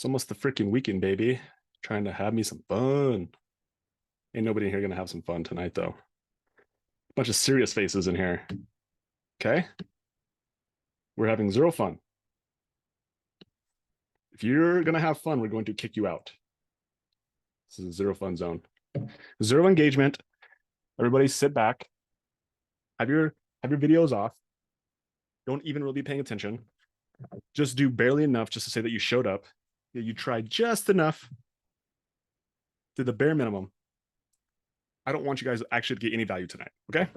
It's almost the freaking weekend, baby. Trying to have me some fun. Ain't nobody in here gonna have some fun tonight, though. Bunch of serious faces in here. Okay? We're having zero fun. If you're gonna have fun, we're going to kick you out. This is a zero fun zone. Zero engagement. Everybody sit back. Have your videos off. Don't even really be paying attention. Just do barely enough just to say that you showed up, that you tried just enough, did the bare minimum. I don't want you guys actually to get any value tonight, okay?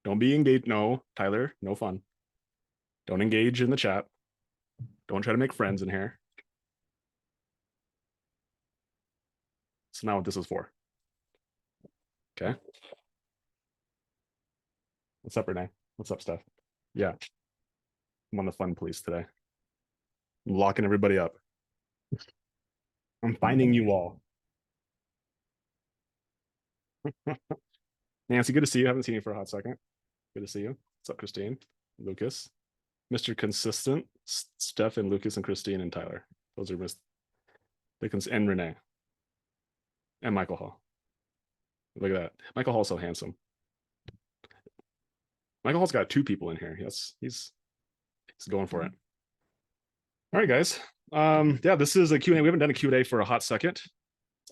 Don't be engaged. No, Tyler, no fun. Don't engage in the chat. Don't try to make friends in here. It's not what this is for. Okay. What's up, Renee? What's up, Steph? Yeah. I'm on the fun police today. I'm locking everybody up. I'm finding you all. Nancy, good to see you. I haven't seen you for a hot second. Good to see you. What's up, Christine? Lucas? Mr. Consistent, Steph and Lucas and Christine and Tyler. Those are and Renee. And Michael Hall. Look at that. Michael Hall's so handsome. Michael Hall's got two people in here. Yes, he's going for it. All right, guys. Yeah, this is a Q&A. We haven't done a Q&A for a hot second.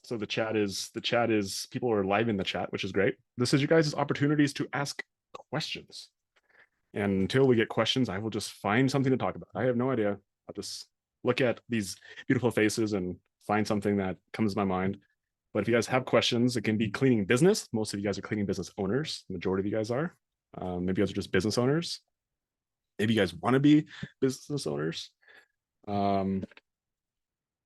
So the chat is people are live in the chat, which is great. This is you guys' opportunities to ask questions. And until we get questions, I will just find something to talk about. I have no idea. I'll just look at these beautiful faces and find something that comes to my mind. But if you guys have questions, it can be cleaning business. Most of you guys are cleaning business owners. The majority of you guys are. Maybe you guys are just business owners. Maybe you guys want to be business owners.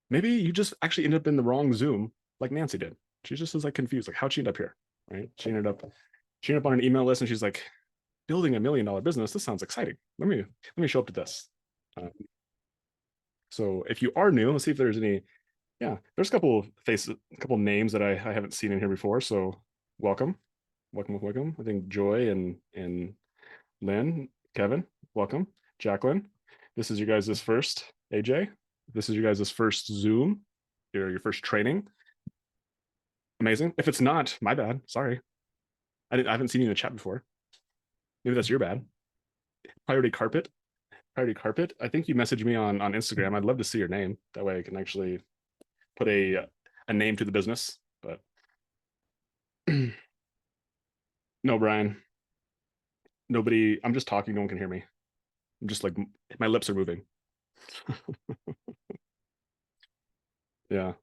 Maybe you just actually ended up in the wrong Zoom, like Nancy did. She just was like confused, like how'd she end up here, right? She ended up on an email list, and she's like, building $1 million business. This sounds exciting. Let me show up to this. So if you are new, let's see if there's any. Yeah, there's a couple faces, a couple names that I haven't seen in here before. So welcome. I think Joy and Lynn, Kevin, welcome. Jacqueline, this is your guys' first. AJ, this is your guys' first Zoom, your first training. Amazing. If it's not, my bad. Sorry. I haven't seen you in the chat before. Maybe that's your bad. Priority carpet. I think you messaged me on Instagram. I'd love to see your name. That way I can actually put a name to the business. But no, Brian. Nobody. I'm just talking. No one can hear me. I'm just like, my lips are moving. Yeah.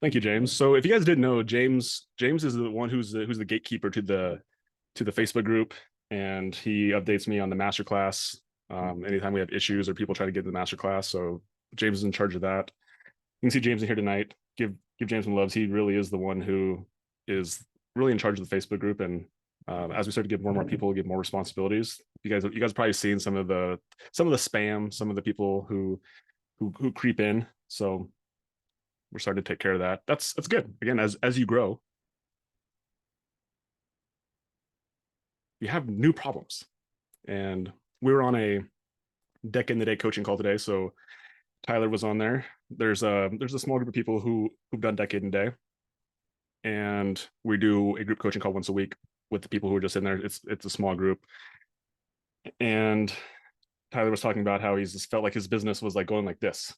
Thank you, James. So if you guys didn't know, James is the one who's the gatekeeper to the Facebook group, and he updates me on the masterclass anytime we have issues or people try to get in the masterclass. So James is in charge of that. You can see James in here tonight. Give James some loves. He really is the one who is really in charge of the Facebook group. And as we start to get more and more people, get more responsibilities. You guys have probably seen some of the spam, some of the people who creep in. So we're starting to take care of that. That's good. Again, as you grow, you have new problems. And we were on a deck in the day coaching call today. So Tyler was on there. There's a small group of people who've done decade and day, and we do a group coaching call once a week with the people who are just in there. It's a small group, and Tyler was talking about how he's just felt like his business was like going like this.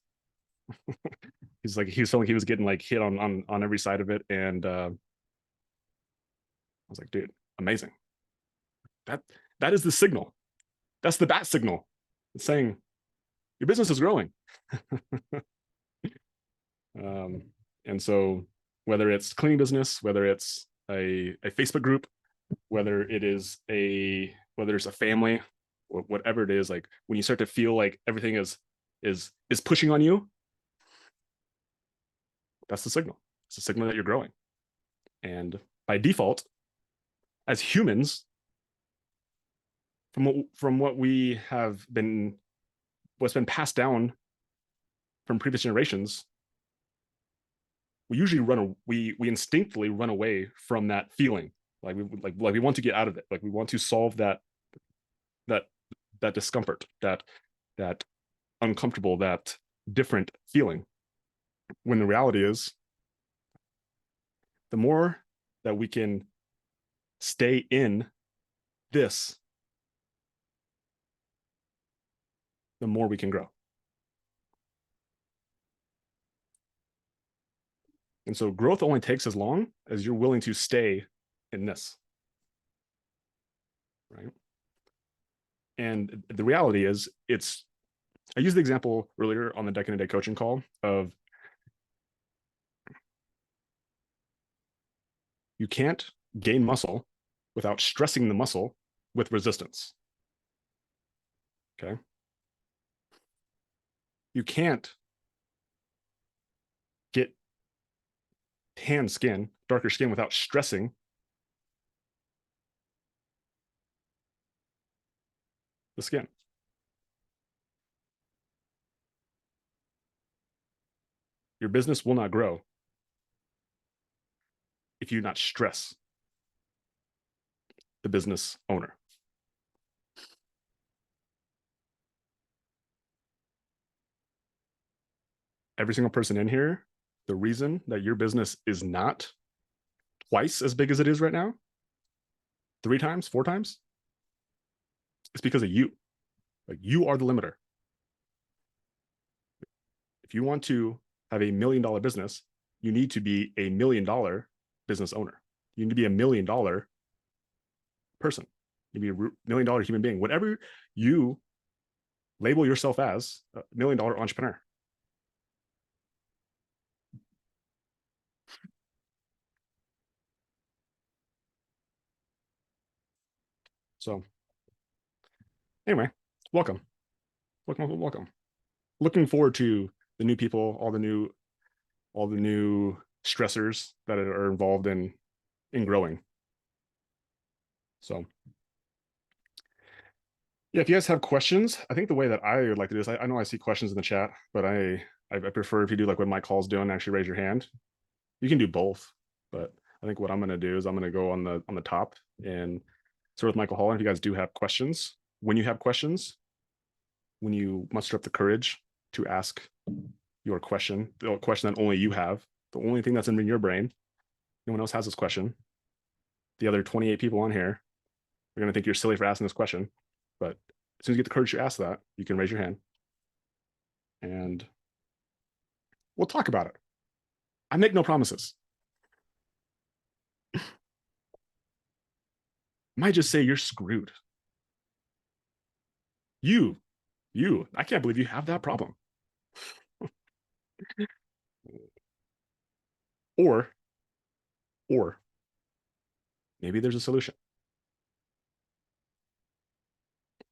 he felt like he was getting like hit on every side of it, and I was like, dude, amazing. That is the signal. That's the bat signal. It's saying your business is growing. And so whether it's cleaning business, whether it's a Facebook group, whether it's a family, or whatever it is, like when you start to feel like everything is pushing on you, that's the signal. It's a signal that you're growing. And by default, as humans, from what we have been, what's been passed down from previous generations, we usually we instinctively run away from that feeling. Like we want to get out of it. Like we want to solve that discomfort, that uncomfortable, that different feeling. When the reality is, the more that we can stay in this, the more we can grow. And so growth only takes as long as you're willing to stay in this, right? And the reality is, I used the example earlier on the Decade a Day coaching call of you can't gain muscle without stressing the muscle with resistance. Okay. You can't get tan skin, darker skin without stressing the skin. Your business will not grow if you not stress the business owner. Every single person in here, the reason that your business is not twice as big as it is right now, 3 times, 4 times, it's because of you. Like, you are the limiter. If you want to have $1 million business, you need to be a $1 million business owner. You need to be a $1 million person. You need to be a $1 million human being. Whatever you label yourself as, a $1 million entrepreneur. So anyway, welcome. Looking forward to the new people, all the new stressors that are involved in growing. So yeah, if you guys have questions, I think the way that I would like to do this, I know I see questions in the chat, but I prefer if you do like what my call's doing, actually raise your hand. You can do both, but I think what I'm going to do is I'm going to go on the top and start with Michael Holland. If you guys do have questions, when you have questions, when you muster up the courage to ask your question, the question that only you have, the only thing that's in your brain, no one else has this question. The other 28 people on here are going to think you're silly for asking this question, but as soon as you get the courage to ask that, you can raise your hand and we'll talk about it. I make no promises. Might just say you're screwed. You, I can't believe you have that problem. or maybe there's a solution.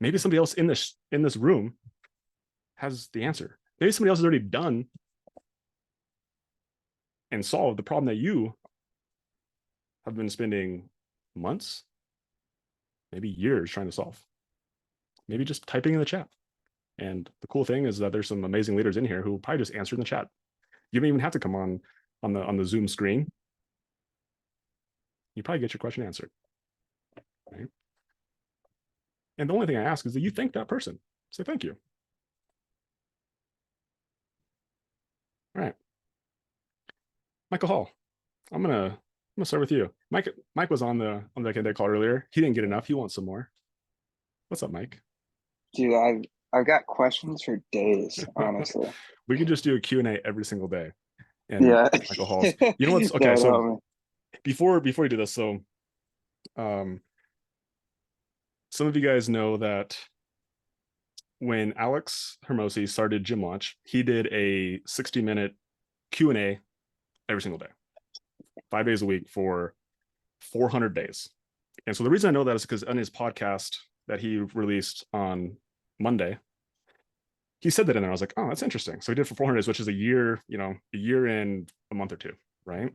Maybe somebody else in this room has the answer. Maybe somebody else has already done and solved the problem that you have been spending months, maybe years trying to solve. Maybe just typing in the chat. And the cool thing is that there's some amazing leaders in here who will probably just answer in the chat. You don't even have to come on the Zoom screen. You probably get your question answered. Right? And the only thing I ask is that you thank that person. Say thank you. All right. Michael Hall, I'm gonna start with you. Mike was on the Day call earlier. He didn't get enough. He wants some more. What's up, Mike? Dude, I've got questions for days, honestly. We can just do a Q&A every single day. And yeah. Michael Hall's. You know what's okay? No, so before you do this, so some of you guys know that when Alex Hermosi started Gym Launch, he did a 60-minute Q&A every single day, 5 days a week for 400 days. And so the reason I know that is because on his podcast that he released on Monday, he said that in there. I was like, oh, that's interesting. So he did it for 400 days, which is a year and a month or two, right?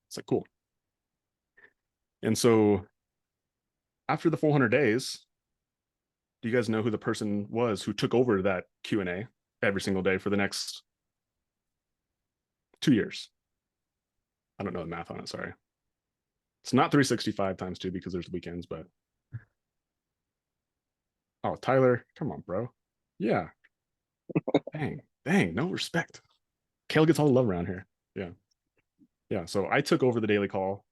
It's like, cool. And so after the 400 days, do you guys know who the person was who took over that Q&A every single day for the next 2 years? I don't know the math on it, sorry. It's not 365 times 2 because there's weekends, but oh, Tyler, come on, bro. Yeah. Dang, Dang, no respect. Kale gets all the love around here. Yeah. Yeah. So I took over the daily call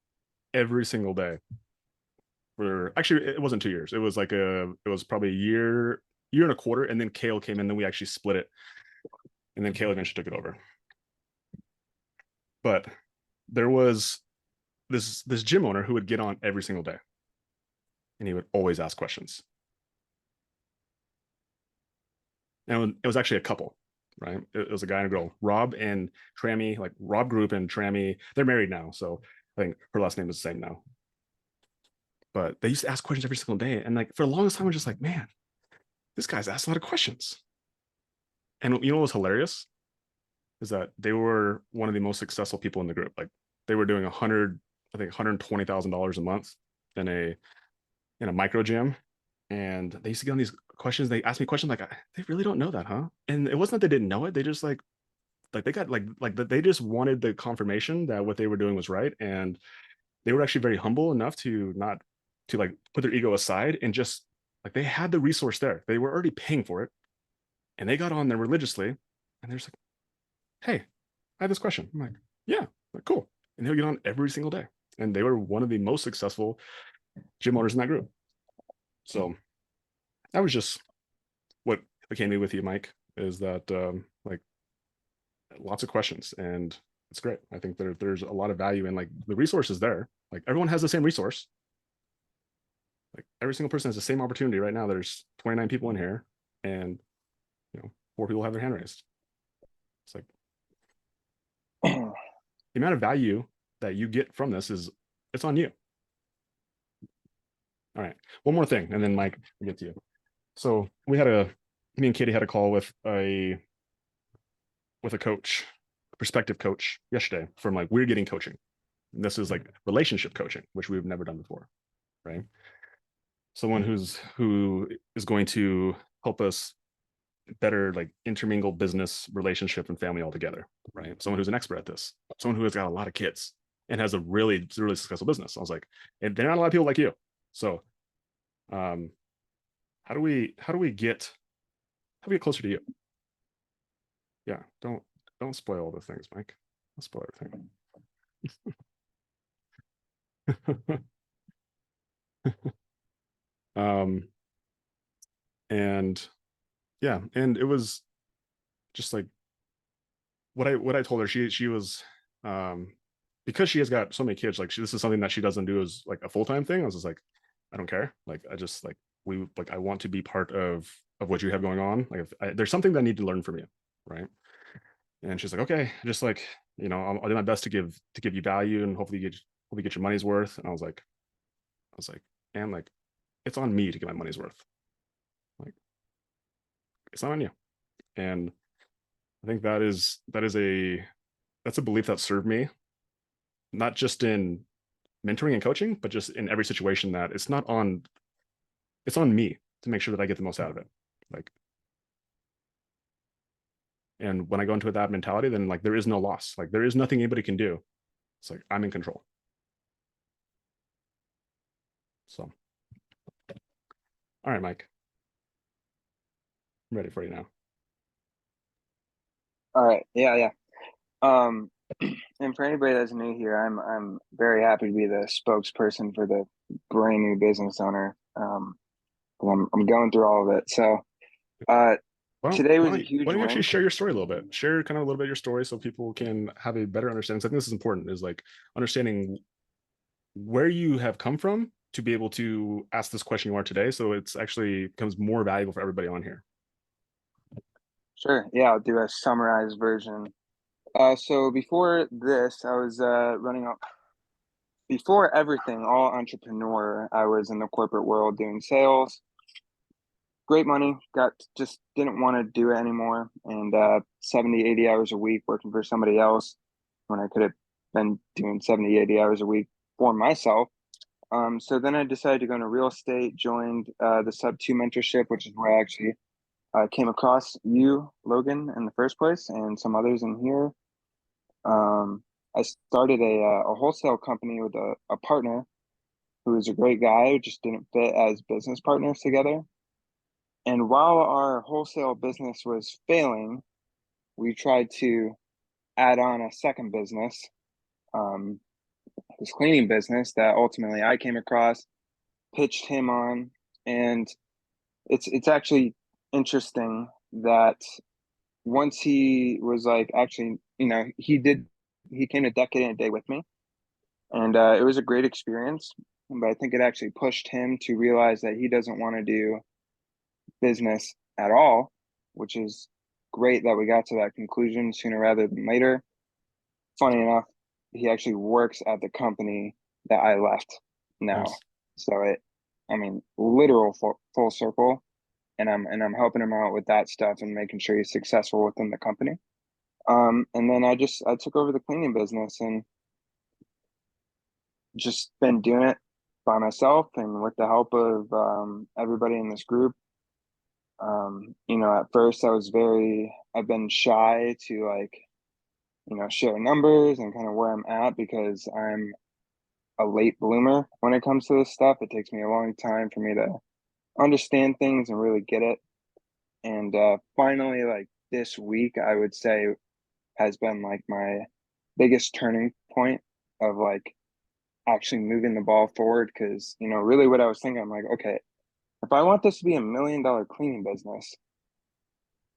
every single day for actually it wasn't 2 years. It was probably year and a quarter, and then Kale came in, then we actually split it. And then Kale eventually took it over. But there was this gym owner who would get on every single day and he would always ask questions. And it was actually a couple, right? It was a guy and a girl, Rob and Trammy, like Rob Group and Trammy. They're married now, so I think her last name is the same now. But they used to ask questions every single day, and like for the longest time, I was just like, man, this guy's asked a lot of questions. And you know what was hilarious is that they were one of the most successful people in the group. Like they were doing I think $120,000 a month in a micro gym, and they used to get on these questions. They asked me questions like, they really don't know that, huh? And it wasn't that they didn't know it. They just like they got like they just wanted the confirmation that what they were doing was right, and they were actually very humble enough to not to like put their ego aside and just like they had the resource there. They were already paying for it, and they got on there religiously, and they're just like, "Hey, I have this question." I'm like, "Yeah, like, cool," and they'll get on every single day, and they were one of the most successful gym owners in that group. So that was just what became me with you, Mike. Is that like lots of questions, and it's great. I think there's a lot of value in like the resources there. Like everyone has the same resource. Like every single person has the same opportunity right now. There's 29 people in here, and 4 people have their hand raised. It's like the amount of value that you get from this is it's on you. All right, one more thing, and then Mike, we'll get to you. So me and Katie had a call with a coach, a prospective coach yesterday from like we're getting coaching. And this is like relationship coaching, which we've never done before, right? Someone who is going to help us better like intermingle business, relationship, and family all together, right? Someone who's an expert at this, someone who has got a lot of kids and has a really successful business. I was like, and there are not a lot of people like you. So how do we get closer to you? Yeah, don't spoil all the things, Mike. Don't spoil everything. um and yeah, and it was just like what I told her. She was um because she has got so many kids, like this is something that she doesn't do as like a full-time thing. I was just like, I don't care. Like I just like I want to be part of what you have going on. Like if there's something that I need to learn from you, right? And she's like, okay, just like I'll do my best to give you value and hopefully get your money's worth. And I was like, and like it's on me to get my money's worth. Like it's not on you. And I think that's a belief that served me, not just in mentoring and coaching, but just in every situation that it's on me to make sure that I get the most out of it. Like, and when I go into that mentality, then like there is no loss. Like there is nothing anybody can do. It's like I'm in control. So, all right, Mike, I'm ready for you now. All right. Yeah, yeah. Um, and for anybody that's new here, I'm very happy to be the spokesperson for the brand new business owner. 'Cause I'm going through all of it. So uh today was a Why huge don't you actually win. share your story a little bit? Share kind of a little bit of your story so people can have a better understanding. So I think this is important, is like understanding where you have come from to be able to ask this question you are today. So it's actually becomes more valuable for everybody on here. Sure. Yeah, I'll do a summarized version. So before this, I was running up before everything, all entrepreneur. I was in the corporate world doing sales. Great money, got just didn't want to do it anymore. And 70, 80 hours a week working for somebody else when I could have been doing 70, 80 hours a week for myself. So then I decided to go into real estate, joined the Sub 2 mentorship, which is where I actually came across you, Logan, in the first place, and some others in here. I started a wholesale company with a partner who was a great guy who just didn't fit as business partners together. And while our wholesale business was failing, we tried to add on a second business, this cleaning business that ultimately I came across, pitched him on, and it's actually interesting that once he was like, actually, he came to Decade in a Day with me, and it was a great experience. But I think it actually pushed him to realize that he doesn't want to do business at all, which is great that we got to that conclusion sooner rather than later. Funny enough, he actually works at the company that I left now. Nice. So I mean, literal full circle. And I'm helping him out with that stuff and making sure he's successful within the company. And then I took over the cleaning business and just been doing it by myself and with the help of everybody in this group. At first I've been shy to like, share numbers and kind of where I'm at because I'm a late bloomer when it comes to this stuff. It takes me a long time for me to understand things and really get it. And finally, like this week, I would say has been like my biggest turning point of like actually moving the ball forward. Cause, really what I was thinking, I'm like, okay, if I want this to be $1 million cleaning business,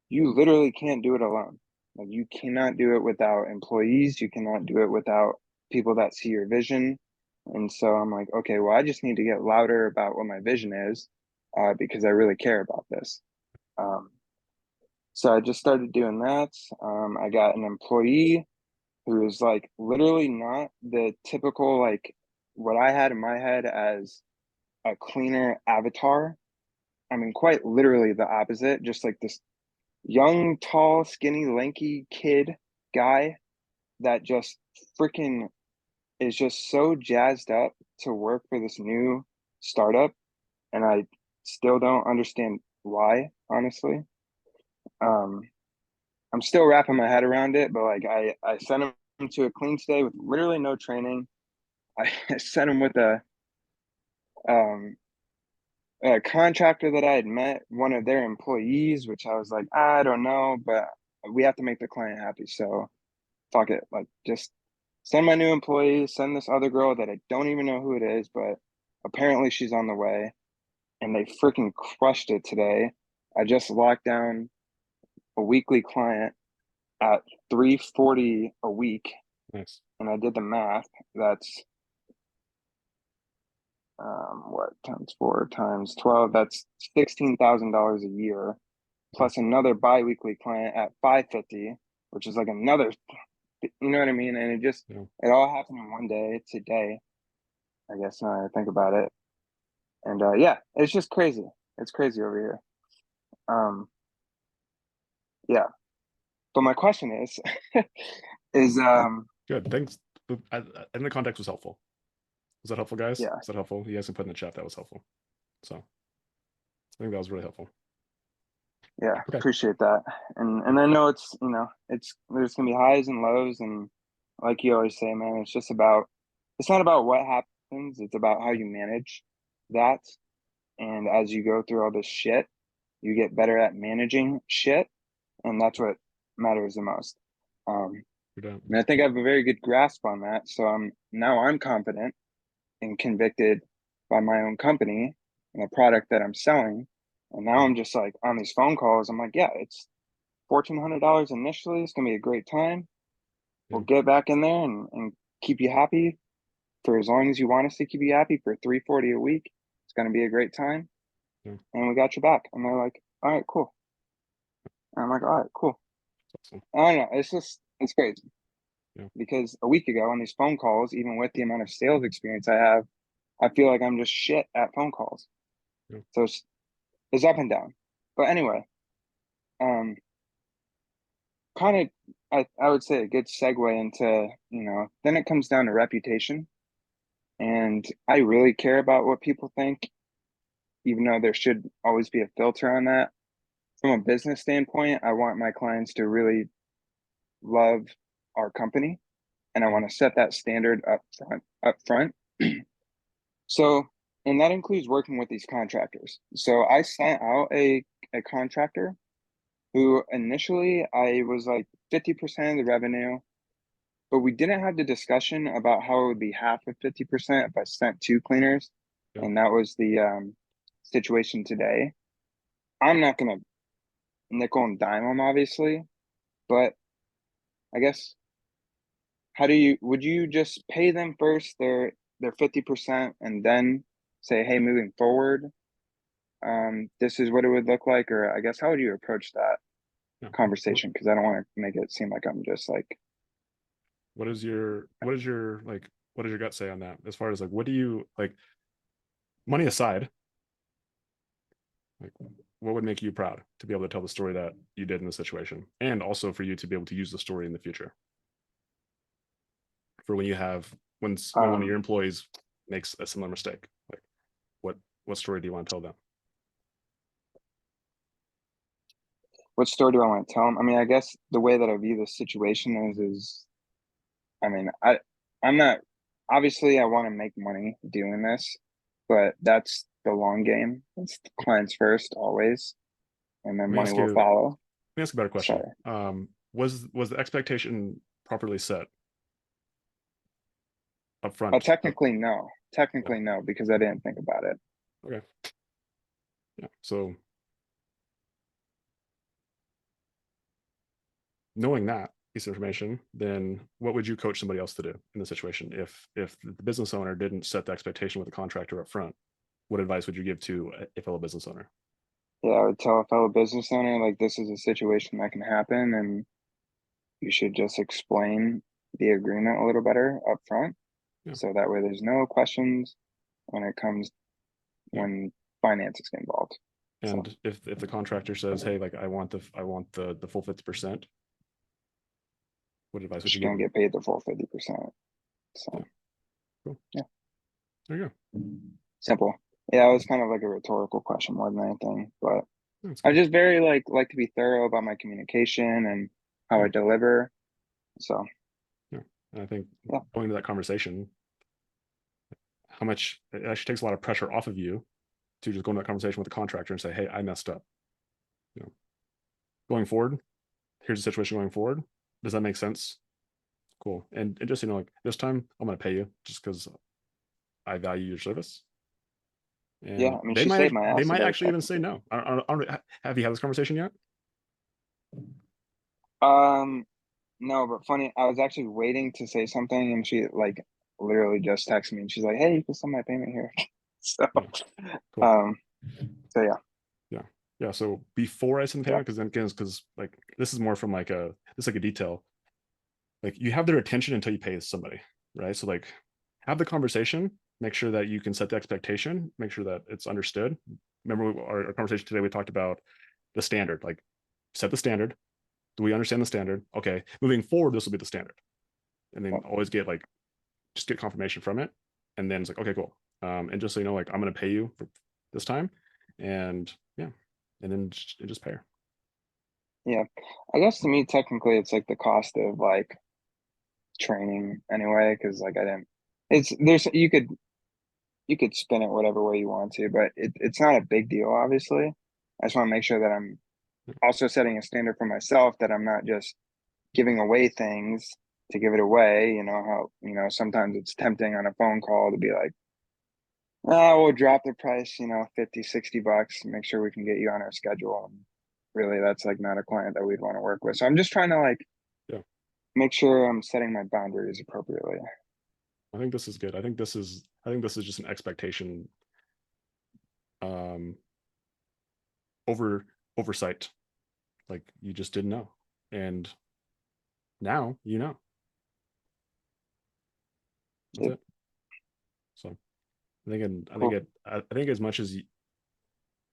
you literally can't do it alone. Like you cannot do it without employees. You cannot do it without people that see your vision. And so I'm like, okay, well, I just need to get louder about what my vision is, because I really care about this. Um, so I just started doing that. I got an employee who is like literally not the typical, like what I had in my head as a cleaner avatar. I mean, quite literally the opposite, just like this young, tall, skinny, lanky kid guy that just freaking is just so jazzed up to work for this new startup. And I still don't understand why, honestly. Um, I'm still wrapping my head around it, but like I sent him to a clean stay with literally no training. I sent him with um, a contractor that I had met, one of their employees, which I was like, I don't know, but we have to make the client happy. So fuck it. Like just send my new employee, send this other girl that I don't even know who it is, but apparently she's on the way. And they freaking crushed it today. I just locked down a weekly client at 340 a week, Nice. and I did the math. That's what times 4 times 12? That's $16,000 a year, Yeah. plus another biweekly client at 550, which is like another. You know what I mean? And Yeah. it all happened in one day today. I guess now I think about it, and yeah, it's just crazy. It's crazy over here. Um, yeah. But my question is, is Good. Thanks. And the context was helpful. Was that helpful, guys? yeah, Was that helpful? You guys can put in the chat that was helpful. So I think that was really helpful. yeah, Okay. appreciate that. And I know it's there's gonna be highs and lows, and like you always say, man, it's not about what happens, it's about how you manage that. And as you go through all this shit, you get better at managing shit, and that's what matters the most. Um, You're done. and I think I have a very good grasp on that. So I'm confident and convicted by my own company and the product that I'm selling. And now I'm just like on these phone calls. I'm like, yeah, it's $1,400 initially. It's gonna be a great time. Yeah. We'll get back in there and keep you happy for as long as you want us to keep you happy for 340 a week. It's gonna be a great time. Yeah. And we got your back. And they're like, all right, cool. And I'm like, all right, cool. Awesome. I don't know. It's crazy. Yeah. Because a week ago on these phone calls, even with the amount of sales experience I have, I feel like I'm just shit at phone calls. Yeah. So it's up and down. But anyway, um, kind of, I would say a good segue into, then it comes down to reputation. And I really care about what people think, even though there should always be a filter on that. From a business standpoint, I want my clients to really love our company, and I Yeah. want to set that standard up front. So, and that includes working with these contractors. So I sent out a contractor who initially I was like 50% of the revenue, but we didn't have the discussion about how it would be half of 50% if I sent two cleaners. Yeah. And that was the situation today. I'm not gonna nickel and dime them, obviously, but I guess would you just pay them first their 50% and then say, hey, moving forward, this is what it would look like? Or I guess how would you approach that Yeah. conversation? Because I don't want to make it seem like I'm just like, What is your like what does your gut say on that? As far as like what do you like, money aside, like what would make you proud to be able to tell the story that you did in the situation, and also for you to be able to use the story in the future for when you have when one of your um, employees makes a similar mistake? Like what story do you want to tell them? what story do I want to tell them? I mean, I guess the way that I view this situation is I mean, I'm not obviously I want to make money doing this, but that's the long game. It's the clients first always, and then Let me money ask will you follow. Let me ask a better question. Sorry. Was the expectation properly set up front? Technically no. Yeah. Technically no, because I didn't think about it. Okay. Yeah. So knowing that piece of information, then what would you coach somebody else to do in the situation? If the business owner didn't set the expectation with the contractor up front, what advice would you give to a fellow business owner? Yeah, I would tell a fellow business owner like this is a situation that can happen and you should just explain the agreement a little better up front. Yeah. So that way there's no questions when it comes Yeah. when finances get involved. So And if the contractor says, "Hey, like I want the full 50%," what advice would you just give gonna them? get paid the full 50%. Yeah. So Cool. yeah, There you go. simple. Yeah, it was kind of like a rhetorical question more than anything, but That's I good. just very like to be thorough about my communication and how Yeah. I deliver. So Yeah. And I think yeah, going into that conversation, how much it actually takes a lot of pressure off of you to just go into that conversation with the contractor and say, "Hey, I messed up. You know, going forward, here's the situation going forward. Does that make sense? Cool." And just like this time, I'm going to pay you just because I value your service. yeah. And I mean, she saved my they ass might today, actually even say technically. no. Have you had this conversation yet? Um, no, but funny, I was actually waiting to say something, and she like literally just texted me, and she's like, "Hey, you can send my payment here." So, Yeah. Cool. um, so yeah, Yeah. Yeah. So before I send the yeah, payment, because like this is more from like a detail. Like you have their attention until you pay somebody, right? So like have the conversation, make sure that you can set the expectation, make sure that it's understood. Remember our conversation today, we talked about the standard, like set the standard. Do we understand the standard? Okay, moving forward, this will be the standard. And then always just get confirmation from it. And then it's like, okay, cool. And just so you know, like I'm going to pay you for this time. And yeah, and then just pay her. yeah. I guess to me, technically, it's like the cost of like training anyway, because like I didn't. It's there's you could spin it whatever way you want to, but it's not a big deal, obviously. I just want to make sure that I'm also setting a standard for myself that I'm not just giving away things to give it away. You know how, sometimes it's tempting on a phone call to be like, oh, we'll drop the price, 50, $60, make sure we can get you on our schedule. And really, that's like not a client that we'd want to work with. So I'm just trying to like Yeah. make sure I'm setting my boundaries appropriately. I think this is good. I think this is just an expectation um oversight. Like you just didn't know. And now you know. That's Yep, it. So cool. I think as much as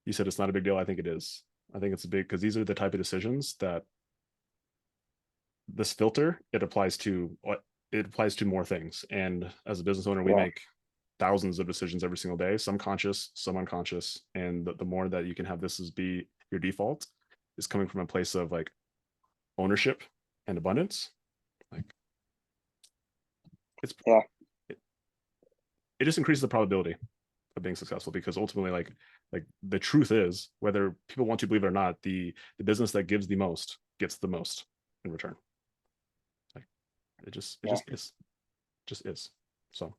you said it's not a big deal, I think it is. I think it's a big because these are the type of decisions that this filter it applies to more things. And as a business owner, we Yeah, make thousands of decisions every single day, some conscious, some unconscious. And the more that you can have this as be your default is coming from a place of like ownership and abundance. Like it's yeah, it, it just increases the probability of being successful because ultimately like Like the truth is, whether people want to believe it or not, the business that gives the most gets the most in return. Like it Yeah. just is. So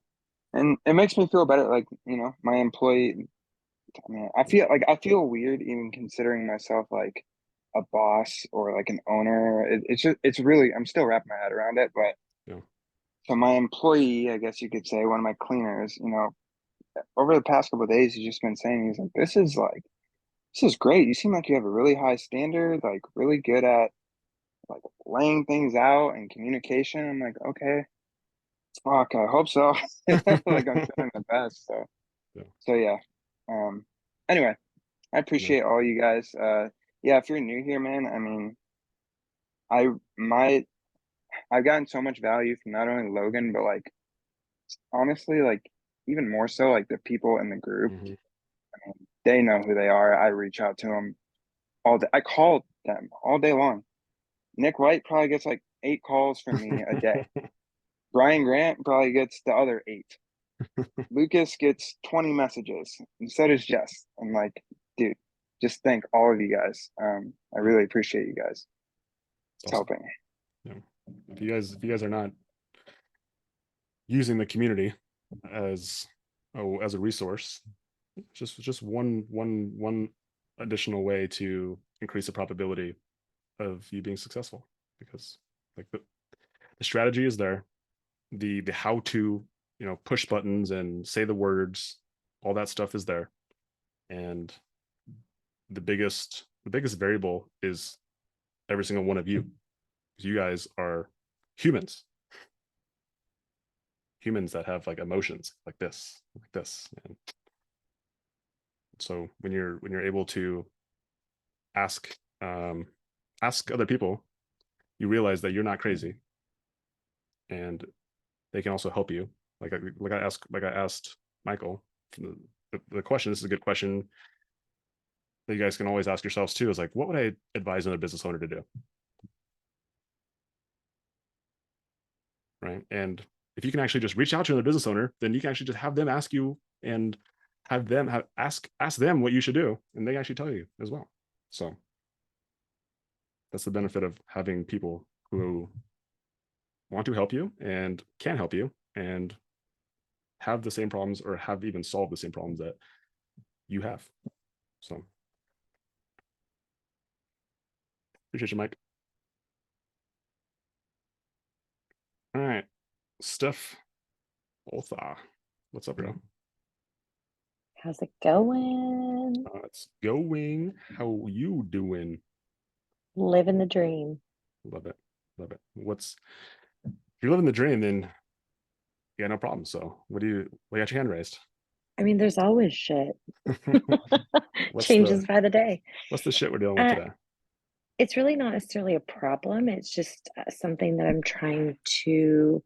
And it makes me feel better. Like, you know, my employee, I mean, I feel weird even considering myself like a boss or like an owner. It's just, it's really, I'm still wrapping my head around it. But yeah. so my employee, I guess you could say, one of my cleaners, you know, over the past couple of days, he's just been saying, he's like, this is great. You seem like you have a really high standard, like really good at like laying things out and communication. I'm like, okay, fuck, I hope so. Like I'm doing the best. So, Yeah. so yeah. Um, anyway, I Yeah. appreciate all you guys. Yeah, if you're new here, man, I mean, I might, I've gotten so much value from not only Logan, but like honestly, like even more so, like the people in the group. Mm-hmm. They know who they are. I reach out to them all day. I call them all day long. Nick White probably gets like 8 calls from me a day. Brian Grant probably gets the other 8. Lucas gets 20 messages, and so does Jess. I'm like, dude, just thank all of you guys. I Yeah. really appreciate you guys. It's It's awesome. helping. Yeah. If you guys are not using the community as as a resource, just one additional way to increase the probability of you being successful, because like the strategy is there, the how to, you know, push buttons and say the words, all that stuff is there, and the biggest variable is every single one of you, because you guys are humans, humans that have like emotions like this. And so when you're able to ask ask other people, you realize that you're not crazy, and they can also help you. Like I asked Michael the question. This is a good question that you guys can always ask yourselves too. Is like, what would I advise another business owner to do? Right. And if you can actually just reach out to another business owner, then you can actually just have them ask you, and have them ask them what you should do, and they actually tell you as well. So that's the benefit of having people who want to help you and can help you and have the same problems, or have even solved the same problems that you have. So appreciate you, Mike. All right, Steph Oltha, what's up, bro? How's it going? It's going. How you doing? Living the dream. Love it, love it. What's if you're living the dream, then yeah, no problem. So what got your hand raised? I mean, there's always shit. what's Changes the by the day. what's the shit we're dealing with Uh, today? it's really not necessarily a problem. It's just something that I'm trying to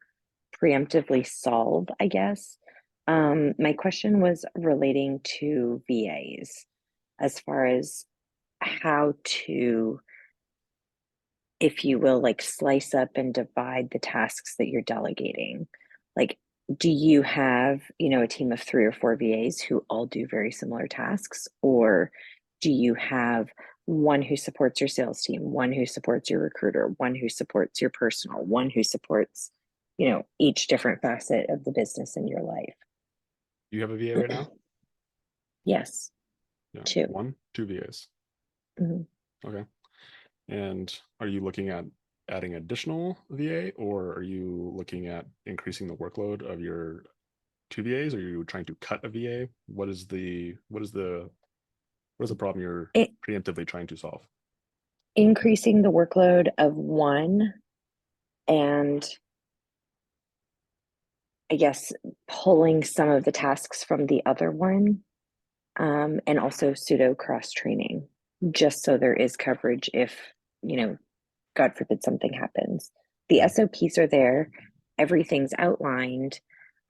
preemptively solve, I guess. My question was relating to VAs as far as how to, if you will, like slice up and divide the tasks that you're delegating. Like, do you have, a team of 3 or 4 VAs who all do very similar tasks? Or do you have one who supports your sales team, one who supports your recruiter, one who supports your personal, one who supports, each different facet of the business in your life? You have a VA right now? Yes, Yeah, 2. one, two VAs. Mhm. Okay. And are you looking at adding additional VA, or are you looking at increasing the workload of your two VAs? Are you trying to cut a VA? What is the problem you're It, preemptively trying to solve? increasing the workload of one, and I guess pulling some of the tasks from the other one, and also pseudo cross training, just so there is coverage if, God forbid something happens. The Yeah. SOPs are there, everything's outlined,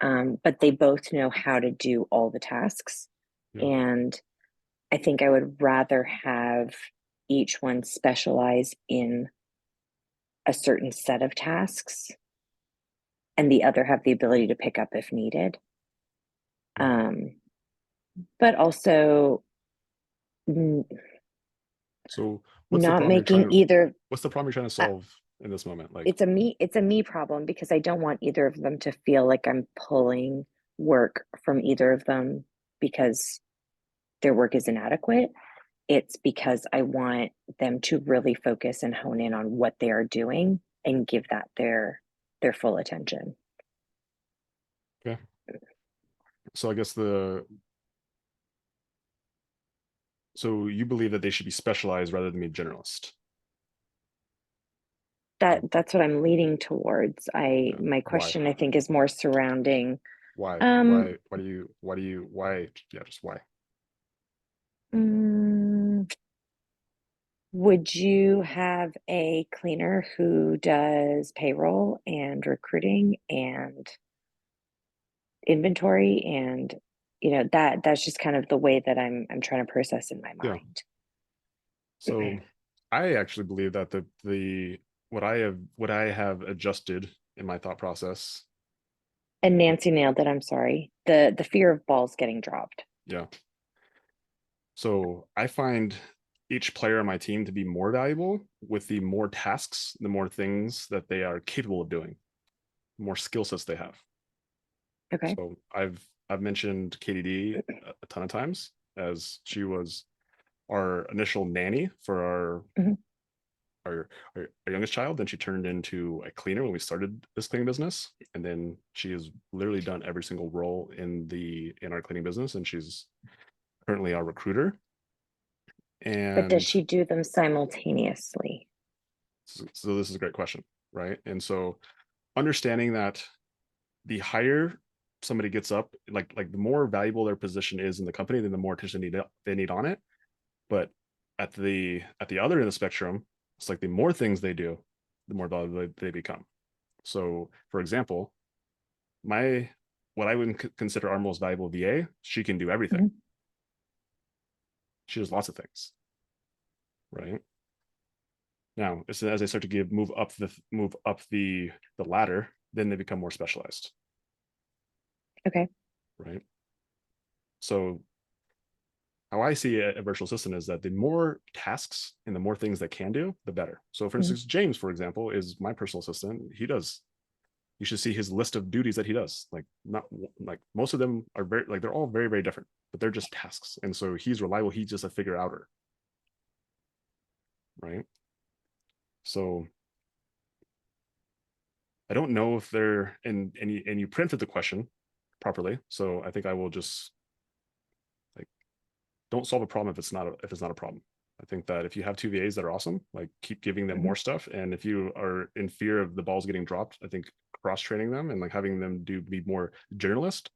but they both know how to do all the tasks. Yeah. And I think I would rather have each one specialize in a certain set of tasks and the other have the ability to pick up if needed. Yeah. But also So what's the not problem you're trying making to either. what's the problem you're trying to uh, solve in this moment? Like, it's a me problem because I don't want either of them to feel like I'm pulling work from either of them because their work is inadequate. It's because I want them to really focus and hone in on what they are doing and give that their full attention. okay. So I guess so you believe that they should be specialized rather than be generalist. That's what I'm leaning towards. Yeah. My Why? question I think is more surrounding Why? um Why? Yeah, just why? mm, would you have a cleaner who does payroll and recruiting and inventory and that's just kind of the way that I'm trying to process in my Yeah. mind. So I actually believe that the what I have adjusted in my thought process. And Nancy nailed it. I'm sorry. The fear of balls getting dropped. Yeah. So I find each player on my team to be more valuable with the more tasks, the more things that they are capable of doing, the more skill sets they have. Okay. So I've mentioned KDD a ton of times as she was our initial nanny for Mhm. our youngest child. Then she turned into a cleaner when we started this cleaning business, and then she has literally done every single role in our cleaning business, and she's currently our recruiter. But does And she do them simultaneously? so this is a great question, right? And so understanding that the higher somebody gets up, like the more valuable their position is in the company, then the more attention they need on it. But at the other end of the spectrum, it's like the more things they do, the more valuable they become. So, for example, my what I would consider our most valuable VA, she can do everything. Mhm. She does lots of things, right? Now, as they start to move up the ladder, then they become more specialized, Okay. right? So how I see a virtual assistant is that the more tasks and the more things they can do, the better. So, for Mhm. instance, James, for example, is my personal assistant. You should see his list of duties that he does. Like, not like most of them are very, like, they're all very, very different, but they're just tasks. And so he's reliable. He's just a figure outer, right? So I don't know if they're, and you printed the question properly. So I think I will just, like, don't solve a problem if it's not a problem. I think that if you have two VAs that are awesome, like, keep giving them Mhm. more stuff. And if you are in fear of the balls getting dropped, I think cross training them and like having them be more generalist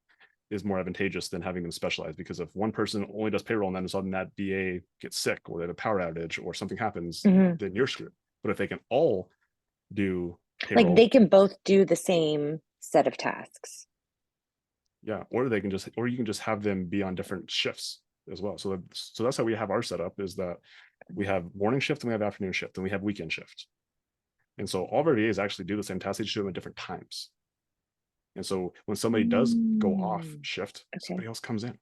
is more advantageous than having them specialized. Because if one person only does payroll and then sudden that VA gets sick or they have a power outage or something happens, Mhm. then you're screwed. But if they can all do Like they payroll, can both do the same set of tasks. yeah, or you can just have them be on different shifts as well. So that's how we have our setup, is that we have morning shift and we have afternoon shift and we have weekend shift. And so all of our VAs actually do the same tasks, they just do them at different times. And so when somebody does go off Mm. shift, Okay. somebody else comes in.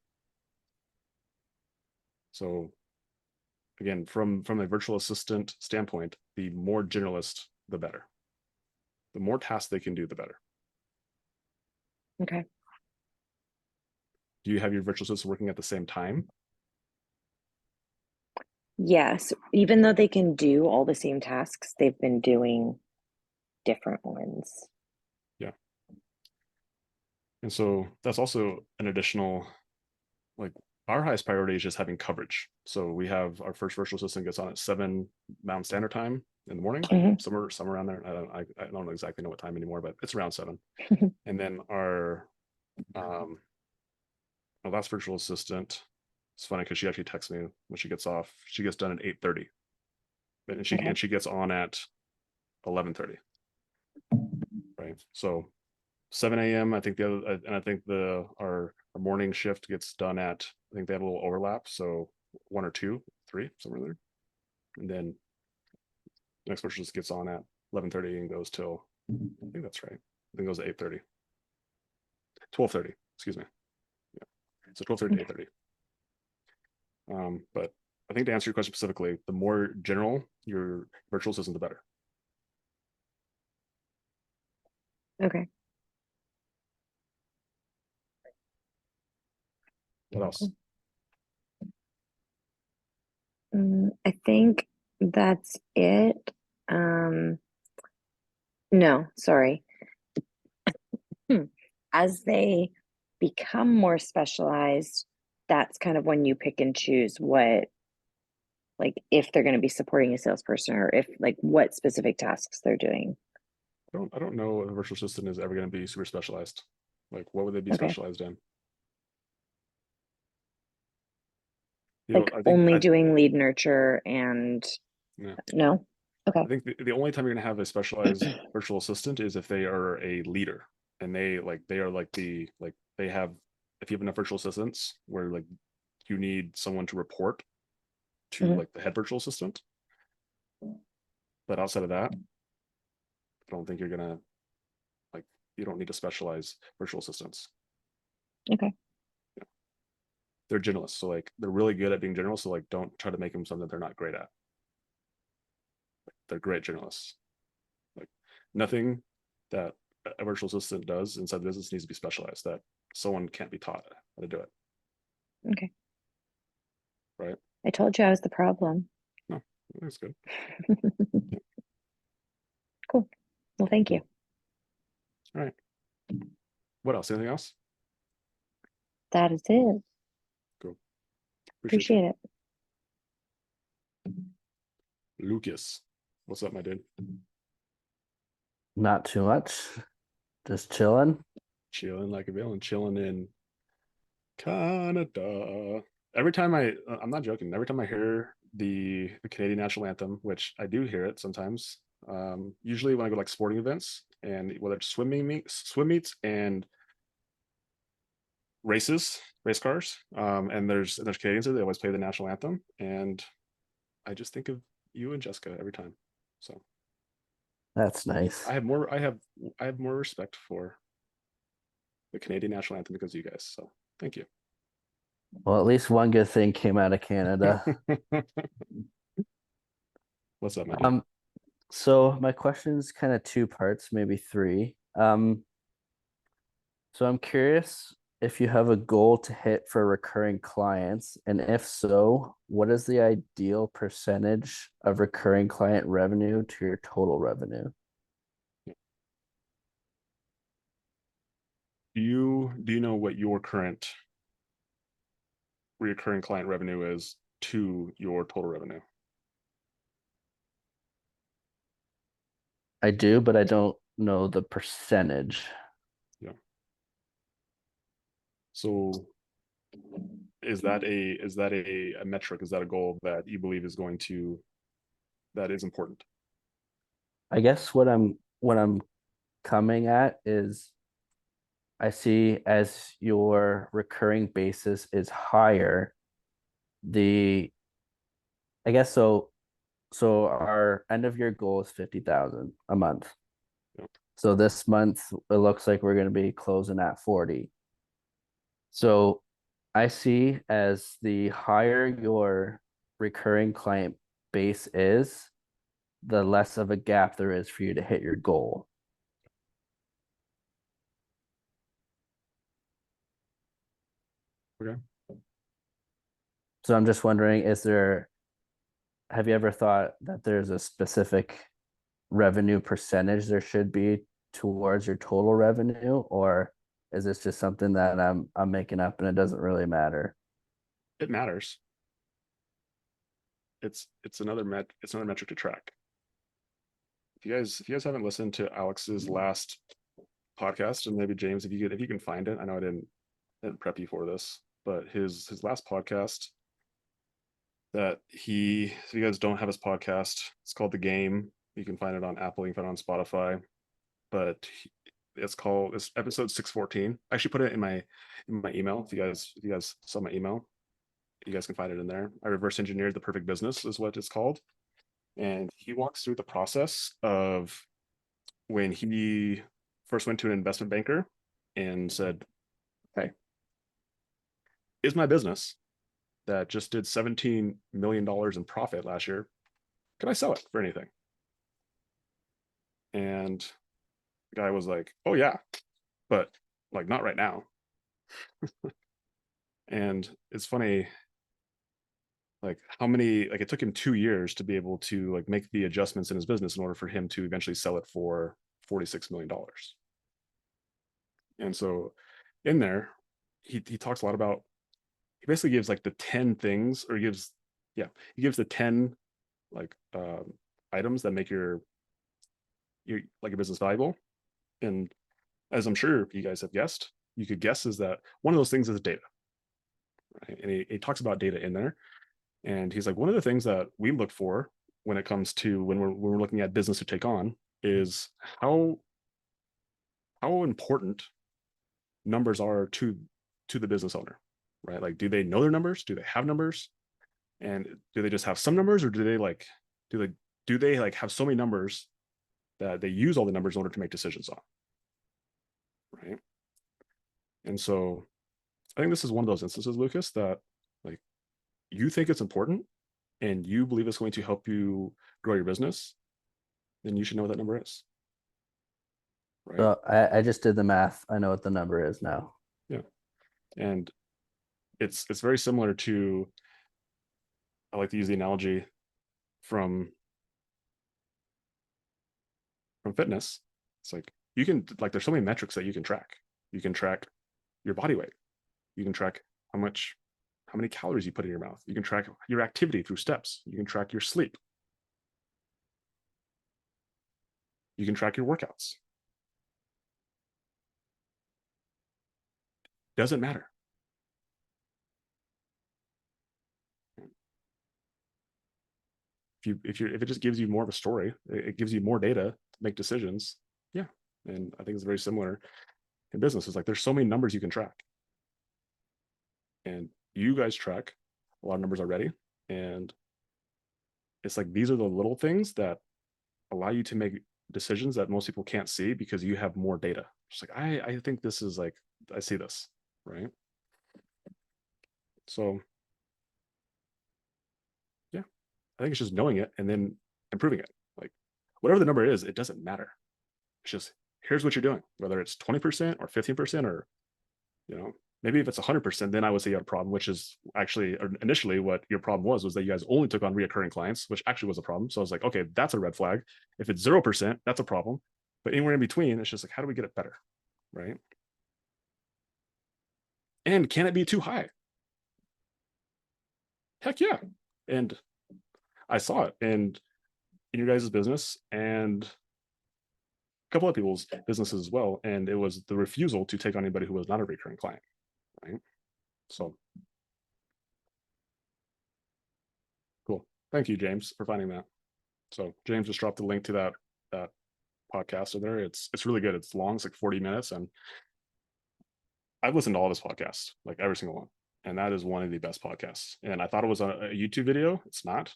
So again, from a virtual assistant standpoint, the more generalist, the better. The more tasks they can do, the better. Okay. Do you have your virtual assistant working at the same time? Yes, even though they can do all the same tasks, they've been doing different ones. Yeah. And so that's also an additional, like, our highest priority is just having coverage. So we have our first virtual assistant gets on at 7 Mountain Standard Time in the morning, Mhm. somewhere around there. I don't exactly know what time anymore, but it's around 7. And then um our last virtual assistant, it's funny because she actually texts me when she gets off. She gets done at 8:30, Okay. and she gets on at 11:30. Right. So 7 a.m. I think the other, and I think our morning shift gets done at, I think they have a little overlap, so 1 or 2, 3, somewhere there. And then the next person just gets on at 11:30 and goes till, I think that's right. I think it goes at 8:30, 12:30. Excuse me. Yeah. So 12:30 to Okay. 8:30. But I think to answer your question specifically, the more general your virtual assistant, the better. Okay. What else? I think that's it. No, sorry. As they become more specialized, that's kind of when you pick and choose what, like, if they're going to be supporting a salesperson or if, like, what specific tasks they're doing. I don't know if a virtual assistant is ever going to be super specialized. Like, what would they be Okay. specialized in? Like I think only doing lead nurture and yeah. no? Okay. I think the only time you're going to have a specialized virtual assistant is if they are a leader and they are like they have, if you have enough virtual assistants where like you need someone to report to like the head virtual assistant. But outside of that, I don't think you're gonna like, you don't need to specialize virtual assistants. Okay. Yeah. They're generalists, so like they're really good at being general. So like, don't try to make them something they're not great at. Like, they're great generalists. Like nothing that a virtual assistant does inside the business needs to be specialized. That someone can't be taught how to do it. Okay. Right. I told you I was the problem. No, that's good. Cool. Well, thank you. All right. What else? Anything else? That is it. Cool. Appreciate it. Lucas, what's up, my dude? Not too much. Just chilling. Chilling like a villain, chilling in Canada. Every time I'm not joking. Every time I hear the Canadian national anthem, which I do hear it sometimes, usually when I go to like sporting events and whether it's swim meets and race cars, and there's Canadians there, they always play the national anthem, and I just think of you and Jessica every time. So That's nice. I have more respect for the Canadian national anthem because of you guys. So thank you. Well, at least one good thing came out of Canada. What's up, my dude? So my question's kind of two parts, maybe three. So I'm curious if you have a goal to hit for recurring clients, and if so, what is the ideal percentage of recurring client revenue to your total revenue? Do you know what your current recurring client revenue is to your total revenue? I do, but I don't know the percentage. Yeah. So is that a metric? Is that a goal that you believe is that is important? I guess what I'm coming at is I see as your recurring basis is higher, the I guess so. So our end of year goal is 50,000 a month. Yep. So this month it looks like we're going to be closing at 40. So I see as the higher your recurring client base is, the less of a gap there is for you to hit your goal. Okay. So I'm just wondering, have you ever thought that there's a specific revenue percentage there should be towards your total revenue, or is this just something that I'm making up and it doesn't really matter? It matters. It's another metric to track. If you guys haven't listened to Alex's last podcast, and maybe James, if you can find it, I know I didn't prep you for this, but his last podcast that if you guys don't have his podcast, it's called The Game. You can find it on Apple, you can find it on Spotify, but it's episode 614. I actually put it in my email. If you guys saw my email, you guys can find it in there. I reverse engineered the perfect business is what it's called. And he walks through the process of when he first went to an investment banker and said, "Hey, is my business that just did $17 million in profit last year. Can I sell it for anything? And the guy was like, oh yeah, but like not right now. And it's funny, like how many, like it took him 2 years to be able to like make the adjustments in his business in order for him to eventually sell it for $46 million. And so in there, he talks a lot about, he basically gives like the 10 things, or he gives the 10 like items that make your like a business valuable. And as I'm sure you guys have guessed, you could guess is that one of those things is data. Right? And he talks about data in there. And he's like, one of the things that we look for when it comes to when we're looking at business to take on is how important numbers are to the business owner, right? Like, do they know their numbers? Do they have numbers? And do they just have some numbers, or do they like have so many numbers that they use all the numbers in order to make decisions on, right? And so I think this is one of those instances, Lucas, that like you think it's important and you believe it's going to help you grow your business, then you should know what that number is. Right. So I just did the math. I know what the number is now. Yeah. And it's very similar to, I like to use the analogy from fitness. It's like you can, like, there's so many metrics that you can track. You can track your body weight. You can track how many calories you put in your mouth. You can track your activity through steps. You can track your sleep. You can track your workouts. Doesn't matter. If it just gives you more of a story, it gives you more data to make decisions. Yeah. And I think it's very similar in business. It's like there's so many numbers you can track. And you guys track a lot of numbers already. And it's like these are the little things that allow you to make decisions that most people can't see because you have more data. Just like I think this is like, I see this, right? So yeah, I think it's just knowing it and then improving it. Like whatever the number is, it doesn't matter. It's just here's what you're doing, whether it's 20% or 15% or, you know, maybe if it's 100%, then I would say you have a problem, which is actually initially what your problem was that you guys only took on reoccurring clients, which actually was a problem. So I was like, okay, that's a red flag. If it's 0%, that's a problem. But anywhere in between, it's just like, how do we get it better, right? And can it be too high? Heck yeah. And I saw it in your guys' business and a couple of people's businesses as well. And it was the refusal to take on anybody who was not a recurring client, right? So cool. Thank you, James, for finding that. So James just dropped the link to that podcast in there. It's really good. It's long. It's like 40 minutes. And I've listened to all of his podcasts, like every single one. And that is one of the best podcasts. And I thought it was a YouTube video. It's not.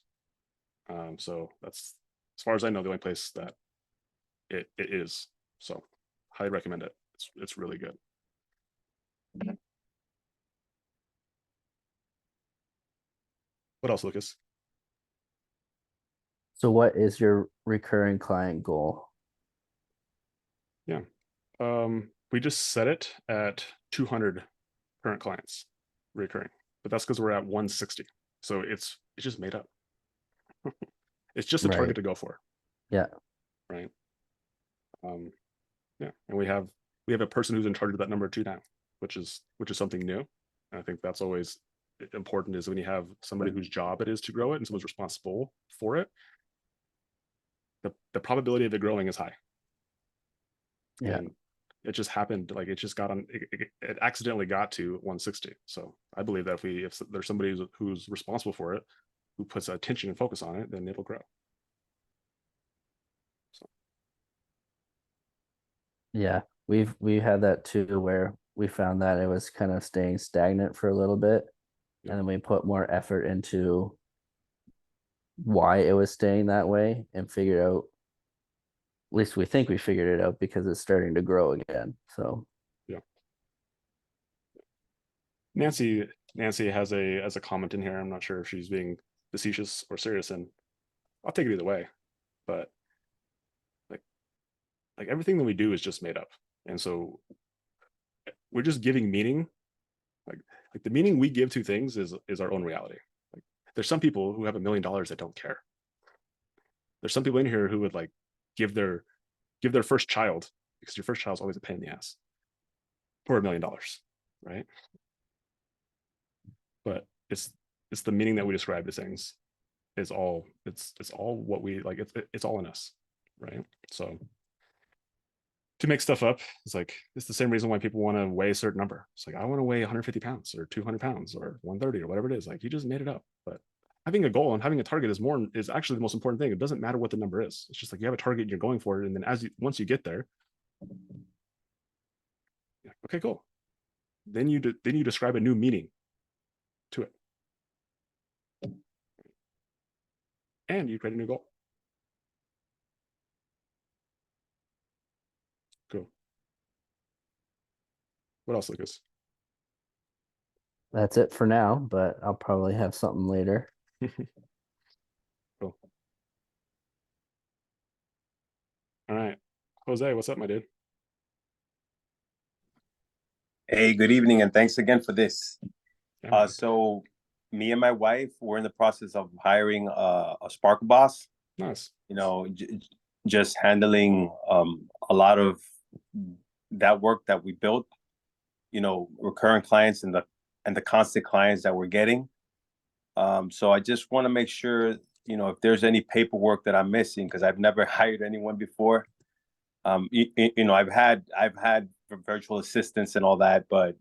So that's, as far as I know, the only place that it is. So highly recommend it. It's really good. What else, Lucas? So what is your recurring client goal? Yeah. We just set it at 200 current clients recurring, but that's because we're at 160. So it's just made up. It's just a Right. target to go for. Yeah. Right. Yeah. And we have a person who's in charge of that number too now, which is something new. And I think that's always important, is when you have somebody whose job it is to grow it and someone's responsible for it, the probability of it growing is high. Yeah. And it just happened, like it just got on, it accidentally got to 160. So I believe that if there's somebody who's responsible for it, who puts attention and focus on it, then it'll grow. So Yeah. We had that too, where we found that it was kind of staying stagnant for a little bit. Yeah. And then we put more effort into why it was staying that way and figured out, at least we think we figured it out, because it's starting to grow again. So yeah. Nancy, Nancy has a comment in here. I'm not sure if she's being facetious or serious, and I'll take it either way. But like everything that we do is just made up, and so we're just giving meaning. Like the meaning we give to things is our own reality. Like there's some people who have $1 million that don't care. There's some people in here who would like give their first child, because your first child is always a pain in the ass, for $1 million, right? But it's the meaning that we describe to things is all it's all what we like. It's all in us, right? So to make stuff up, it's the same reason why people want to weigh a certain number. It's like I want to weigh 150 pounds or 200 pounds or 130 or whatever it is. Like you just made it up. But having a goal and having a target is actually the most important thing. It doesn't matter what the number is. It's just like you have a target and you're going for it, and then once you get there, okay, cool. Then you describe a new meaning to it, and you create a new goal. Cool. What else, Lucas? That's it for now, but I'll probably have something later. Cool. All right, Jose, what's up, my dude? Hey, good evening, and thanks again for this. Yeah, So me and my wife, we're in the process of hiring a Sparkle boss, nice. just handling a lot of that work that we built, recurring clients and the constant clients that we're getting. So I just want to make sure, if there's any paperwork that I'm missing, because I've never hired anyone before. I've had virtual assistants and all that, but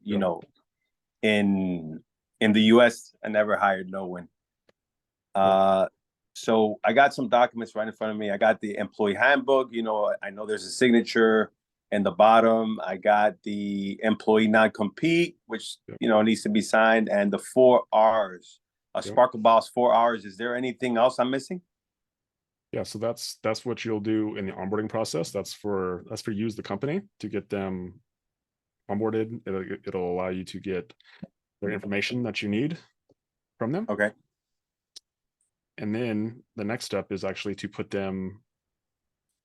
in the US, I never hired no one. So I got some documents right in front of me. I got the employee handbook. I know there's a signature in the bottom. I got the employee non-compete, which needs to be signed, and the 4 R's. Sparkle Boss 4 R's. Is there anything else I'm missing? Yeah, so that's what you'll do in the onboarding process. That's for you as the company to get them onboarded. It'll allow you to get their information that you need from them. Okay. And then the next step is actually to put them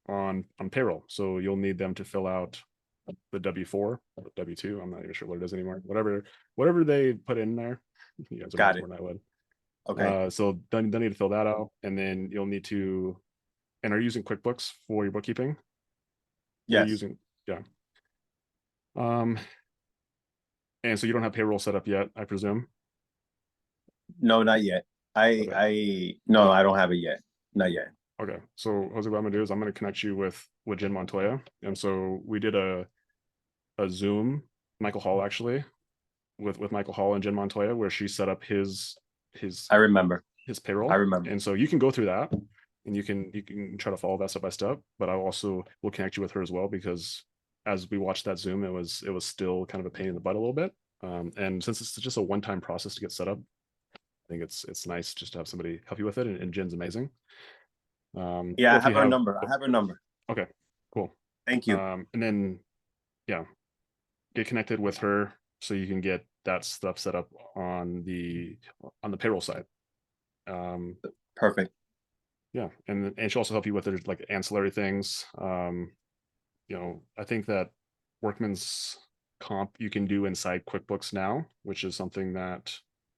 on payroll. So you'll need them to fill out the W-4 or W-2. I'm not even sure what it is anymore. Whatever they put in there. You guys are Got more it. than I would. Okay. So then need to fill that out, and then you'll need to. And are you using QuickBooks for your bookkeeping? Yes. Yeah. And so you don't have payroll set up yet, I presume? No, not yet. No, I don't have it yet. Not yet. Okay. So Jose, what I'm gonna do is I'm gonna connect you with Jen Montoya. And so we did a Zoom, Michael Hall actually, with Michael Hall and Jen Montoya, where she set up his I remember. his payroll. I remember. And so you can go through that and you can try to follow that step by step, but I also will connect you with her as well, because as we watched that Zoom, it was still kind of a pain in the butt a little bit. And since it's just a one-time process to get set up, I think it's nice just to have somebody help you with it, and Jen's amazing. Yeah, I have her number. I have her number. Okay, cool. Thank you. And then get connected with her so you can get that stuff set up on the payroll side. Perfect. Yeah, and she'll also help you with their like ancillary things. I think that workman's comp you can do inside QuickBooks now, which is something that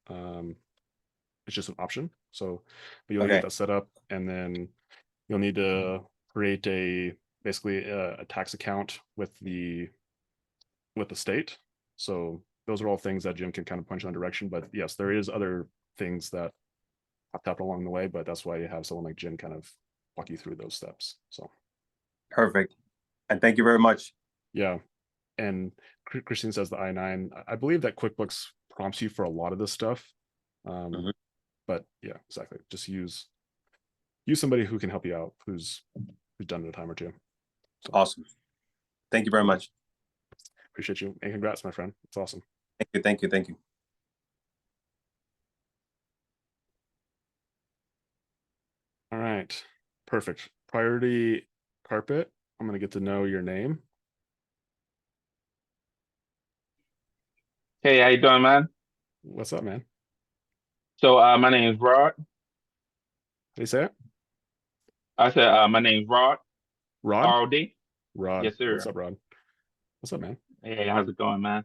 it's just an option. So, but you'll get that set up, and then you'll need to create basically a tax account with the state. So those are all things that Jim can kind of point you in direction. But yes, there is other things that popped up along the way, but that's why you have someone like Jim kind of walk you through those steps. So perfect. And thank you very much. Yeah. And Christine says the I-9. I believe that QuickBooks prompts you for a lot of this stuff. But yeah, exactly. Just use somebody who can help you out, who's done it a time or two. So, awesome. Thank you very much. Appreciate you. And congrats, my friend. It's awesome. Thank you. All right. Perfect. Priority carpet. I'm going to get to know your name. Hey, how you doing, man? What's up, man? How So my name is Rod. do you say it? I said my name's Rod. Rod? ROD. Rod. Yes, What's sir. up, Rod? What's up, man? Hey, how's it going, man?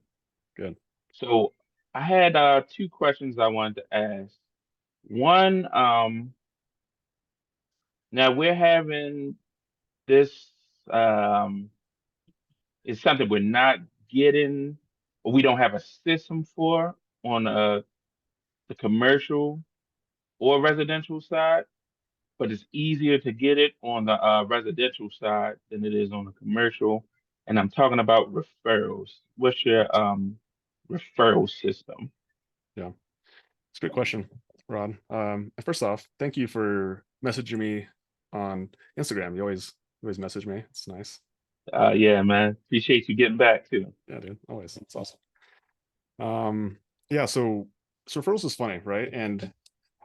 Good. So I had two questions I wanted to ask. One, now we're having this is something we're not getting, or we don't have a system for on the commercial or residential side, but it's easier to get it on the residential side than it is on the commercial. And I'm talking about referrals. What's your referral system? Yeah, it's a good question, Rod. First off, thank you for messaging me on Instagram. You always message me. It's nice. Yeah, man. Appreciate you getting back too. Yeah, dude. Always. It's awesome. Yeah, so referrals is funny, right? And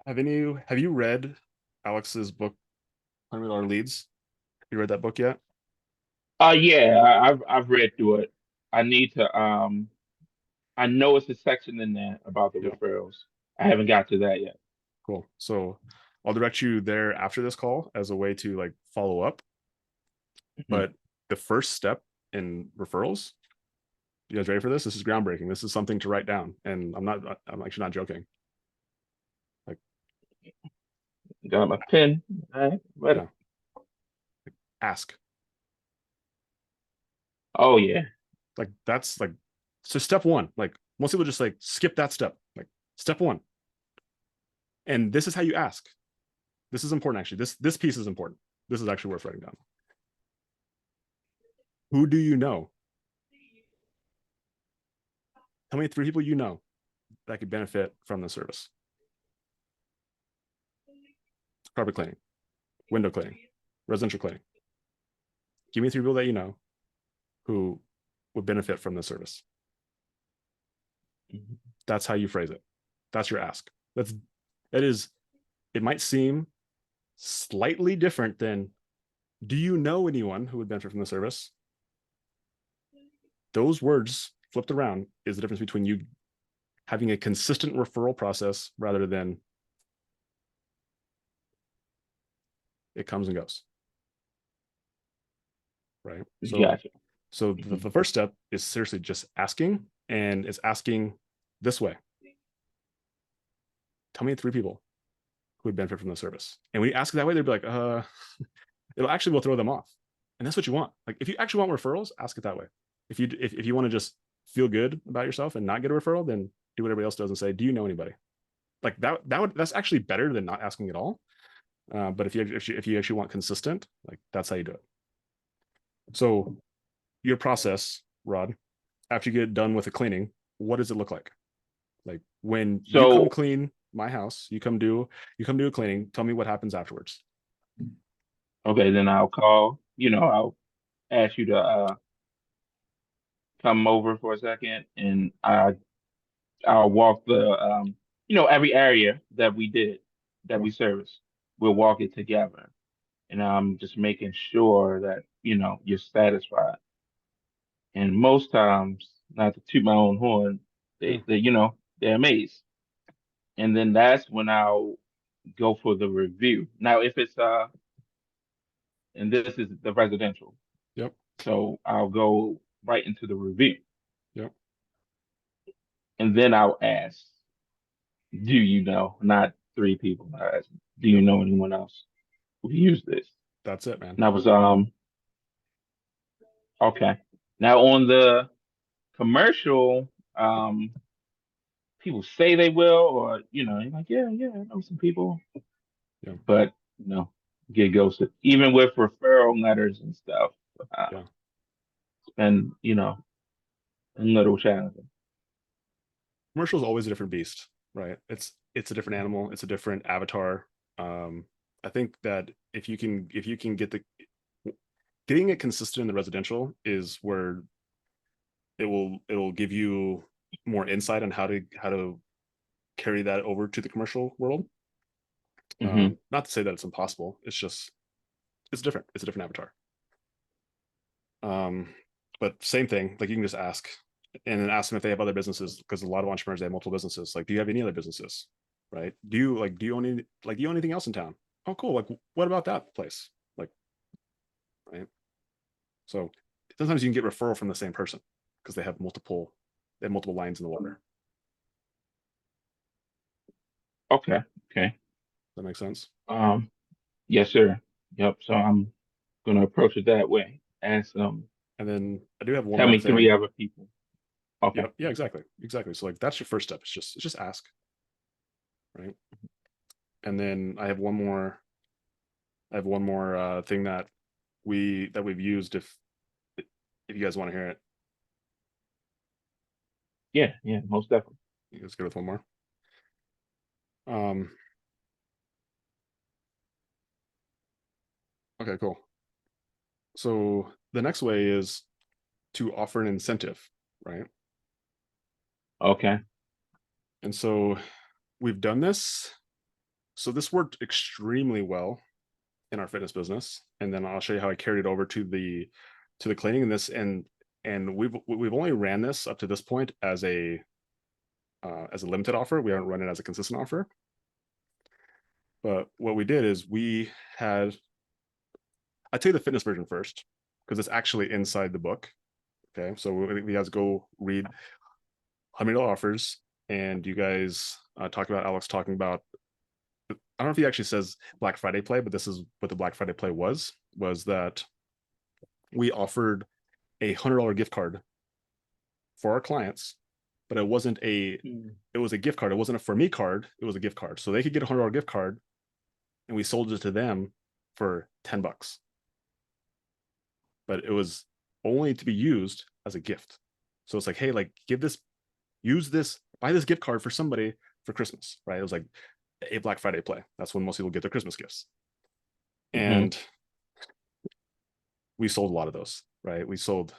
have you read Alex's book, $100 Leads? You read that book yet? Yeah, I've read through it. I need to I know it's a section in there about the Yeah, referrals. I haven't got to that yet. cool. So I'll direct you there after this call as a way to like follow up. Mhm. But the first step in referrals, you guys ready for this? This is groundbreaking. This is something to write down. And I'm actually not joking. Like, Got my pen. All right, ready. yeah, ask. Oh yeah. Like that's like so step one. Like most people just like skip that step. Like step one. And this is how you ask. This is important actually. This piece is important. This is actually worth writing down. Who do you know? Tell me 3 people you know that could benefit from the service. Carpet cleaning, window cleaning, residential cleaning. Give me 3 people that you know who would benefit from the service. Mhm. That's how you phrase it. That's your ask. It might seem slightly different than, do you know anyone who would benefit from the service? Those words flipped around is the difference between you having a consistent referral process rather than it comes and goes. Right. Gotcha. So the first step is seriously just asking, and it's asking this way. Tell me 3 people who would benefit from the service. And when you ask it that way, they'll be like, it'll actually will throw them off. And that's what you want. Like if you actually want referrals, ask it that way. If you want to just feel good about yourself and not get a referral, then do what everybody else does and say, do you know anybody? Like that's actually better than not asking at all. But if you actually want consistent, like that's how you do it. So your process, Rod, after you get done with the cleaning, what does it look like? Like when you come So clean my house, you come do a cleaning, tell me what happens afterwards. okay, then I'll call. I'll ask you to come over for a second, and I'll walk the every area that we did that Cool. we serviced. We'll walk it together, and I'm just making sure that you're satisfied. And most times, not to toot my own horn, Yeah. they're amazed. And then that's when I'll go for the review. Now, if it's and this is the residential, Yep. so I'll go right into the review, Yep. and then I'll ask, do you know? Not 3 people. I ask, do you know anyone else who used this? That's it, man. And that was okay. Now on the commercial, people say they will, or you're like, yeah, I know some people, Yeah. but get ghosted. Even with referral letters and stuff, Yeah. it's been a little challenging. Commercial is always a different beast, right? It's a different animal, it's a different avatar. I think that if you can getting it consistent in the residential is where it'll give you more insight on how to carry that over to the commercial world. Hmm. Not to say that it's impossible. It's just it's different. It's a different avatar. But same thing. Like you can just ask. and then ask them if they have other businesses, because a lot of entrepreneurs, they have multiple businesses. Like, do you have any other businesses? Right? Do you own anything else in town? Oh, cool. Like, what about that place? Like, right? So sometimes you can get referral from the same person because they have multiple lines in the water. Okay. Okay. Does that make sense? Yes, sir. Yep. So I'm gonna approach it that way. Ask And then I do have one tell more me thing. 3 other people. Okay. Yeah, exactly. So like that's your first step. It's just ask. Right. And then I have one more thing that we've used, if you guys want to hear it. Yeah, yeah, most definitely. Let's go with one more. Okay, cool. So the next way is to offer an incentive, right? Okay. And so we've done this. So this worked extremely well in our fitness business. And then I'll show you how I carried it over to the cleaning, and this, and we've only ran this up to this point as a limited offer. We haven't run it as a consistent offer. But what we did is I'll tell you the fitness version first, because it's actually inside the book. Okay, so we guys go read $100 offers, and you guys talk about Alex talking about, I don't know if he actually says Black Friday play, but this is what the Black Friday play was that we offered a $100 gift card for our clients, but it wasn't it was a gift card. It wasn't a for me card. It was a gift card. So they could get a $100 gift card, and we sold it to them for $10. But it was only to be used as a gift. So it's like, hey, like, use this, buy this gift card for somebody for Christmas, right? It was like a Black Friday play. That's when most people get their Christmas gifts. And we sold a lot of those, right? We sold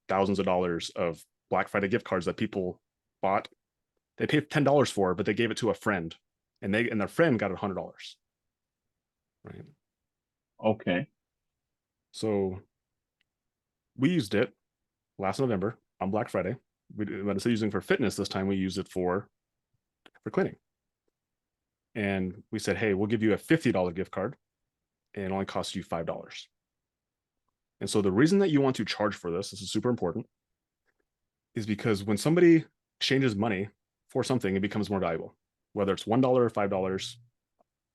thousands of dollars of Black Friday gift cards that people bought. They paid $10 for, but they gave it to a friend, and their friend got $100, right? Okay. So we used it last November on Black Friday. But instead of using for fitness this time, we used it for cleaning. And we said, hey, we'll give you a $50 gift card, and it only costs you $5. And so the reason that you want to charge for this is super important, is because when somebody exchanges money for something, it becomes more valuable. Whether it's $1 or $5,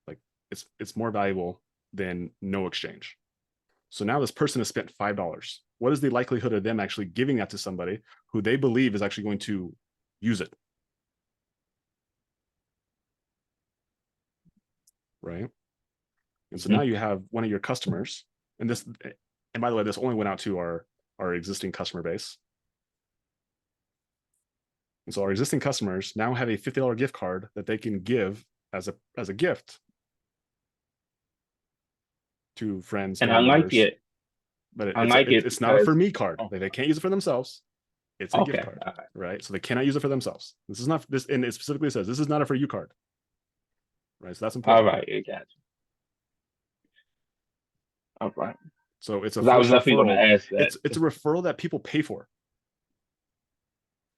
like it's more valuable than no exchange. So now this person has spent $5. What is the likelihood of them actually giving that to somebody who they believe is actually going to use it? Right? And so now you have one of your customers, and by the way, this only went out to our existing customer base. And so our existing customers now have a $50 gift card that they can give as a gift to friends, And I family like members. it. But It's it's not a for me card. Oh. They can't use it for themselves. It's a Okay. gift card, right? So they cannot use it for themselves. This is not this, and it specifically says this is not a for you card, right? So that's important. All right, I got you. All right. So it's a 'Cause I was first definitely going to referral. ask that. It's a referral that people pay for.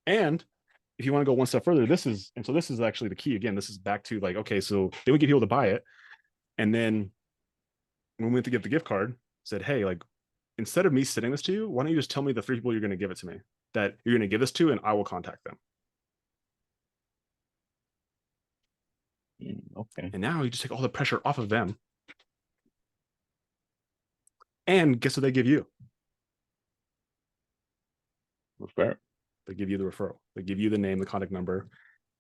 And if you want to go one step further, this is actually the key. Again, this is back to like, okay, so then we get people to buy it, and then when we went to give the gift card, said, hey, like, instead of me sending this to you, why don't you just tell me the 3 people you're going to give it to me, that you're going to give this to, and I will contact them. Okay. And now you just take all the pressure off of them. And guess what they give you? Respect. They give you the referral. They give you the name, the contact number,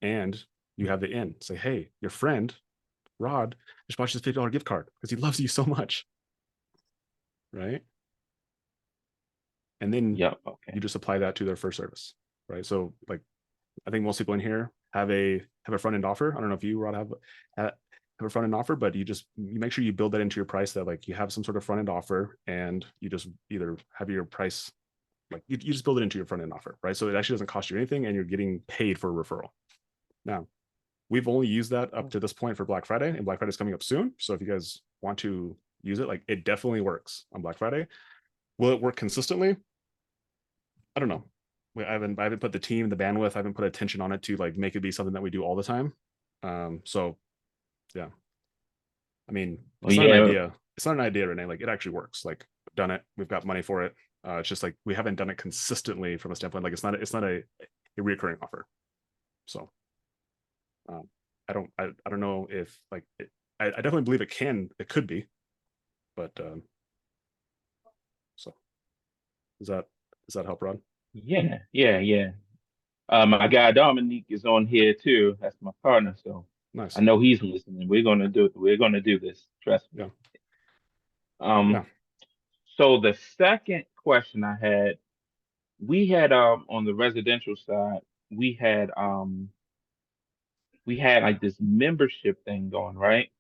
and you have the in. Say, hey, your friend, Rod, just bought you this $50 gift card because he loves you so much. Right? And then okay. You just apply that to their first service. Right? So like, I think most people in here have a front end offer. I don't know if you, Rod, have a front end offer, but you make sure you build that into your price, that like you have some sort of front end offer, and you just either have your price, like you just build it into your front end offer, right? So it actually doesn't cost you anything, and you're getting paid for a referral. Now, we've only used that up to this point for Black Friday, and Black Friday is coming up soon. So if you guys want to use it, like, it definitely works on Black Friday. Will it work consistently? I don't know. I haven't put the team, the bandwidth, I haven't put attention on it to like make it be something that we do all the time. So yeah, I mean, Well, it's not an yeah, idea. It's not an idea, Renee. Like it actually works. Like we've done it. We've got money for it. It's just like we haven't done it consistently from a standpoint. Like it's not a recurring offer. So I don't know if like I definitely believe it could be, but so does that help, Rod? yeah. My guy Dominique is on here too. That's my partner, so Nice. I know he's listening. We're gonna do it. We're gonna do this. Trust me. Yeah. Um, Yeah. so the second question I had, we had on the residential side, we had like this membership thing going, right?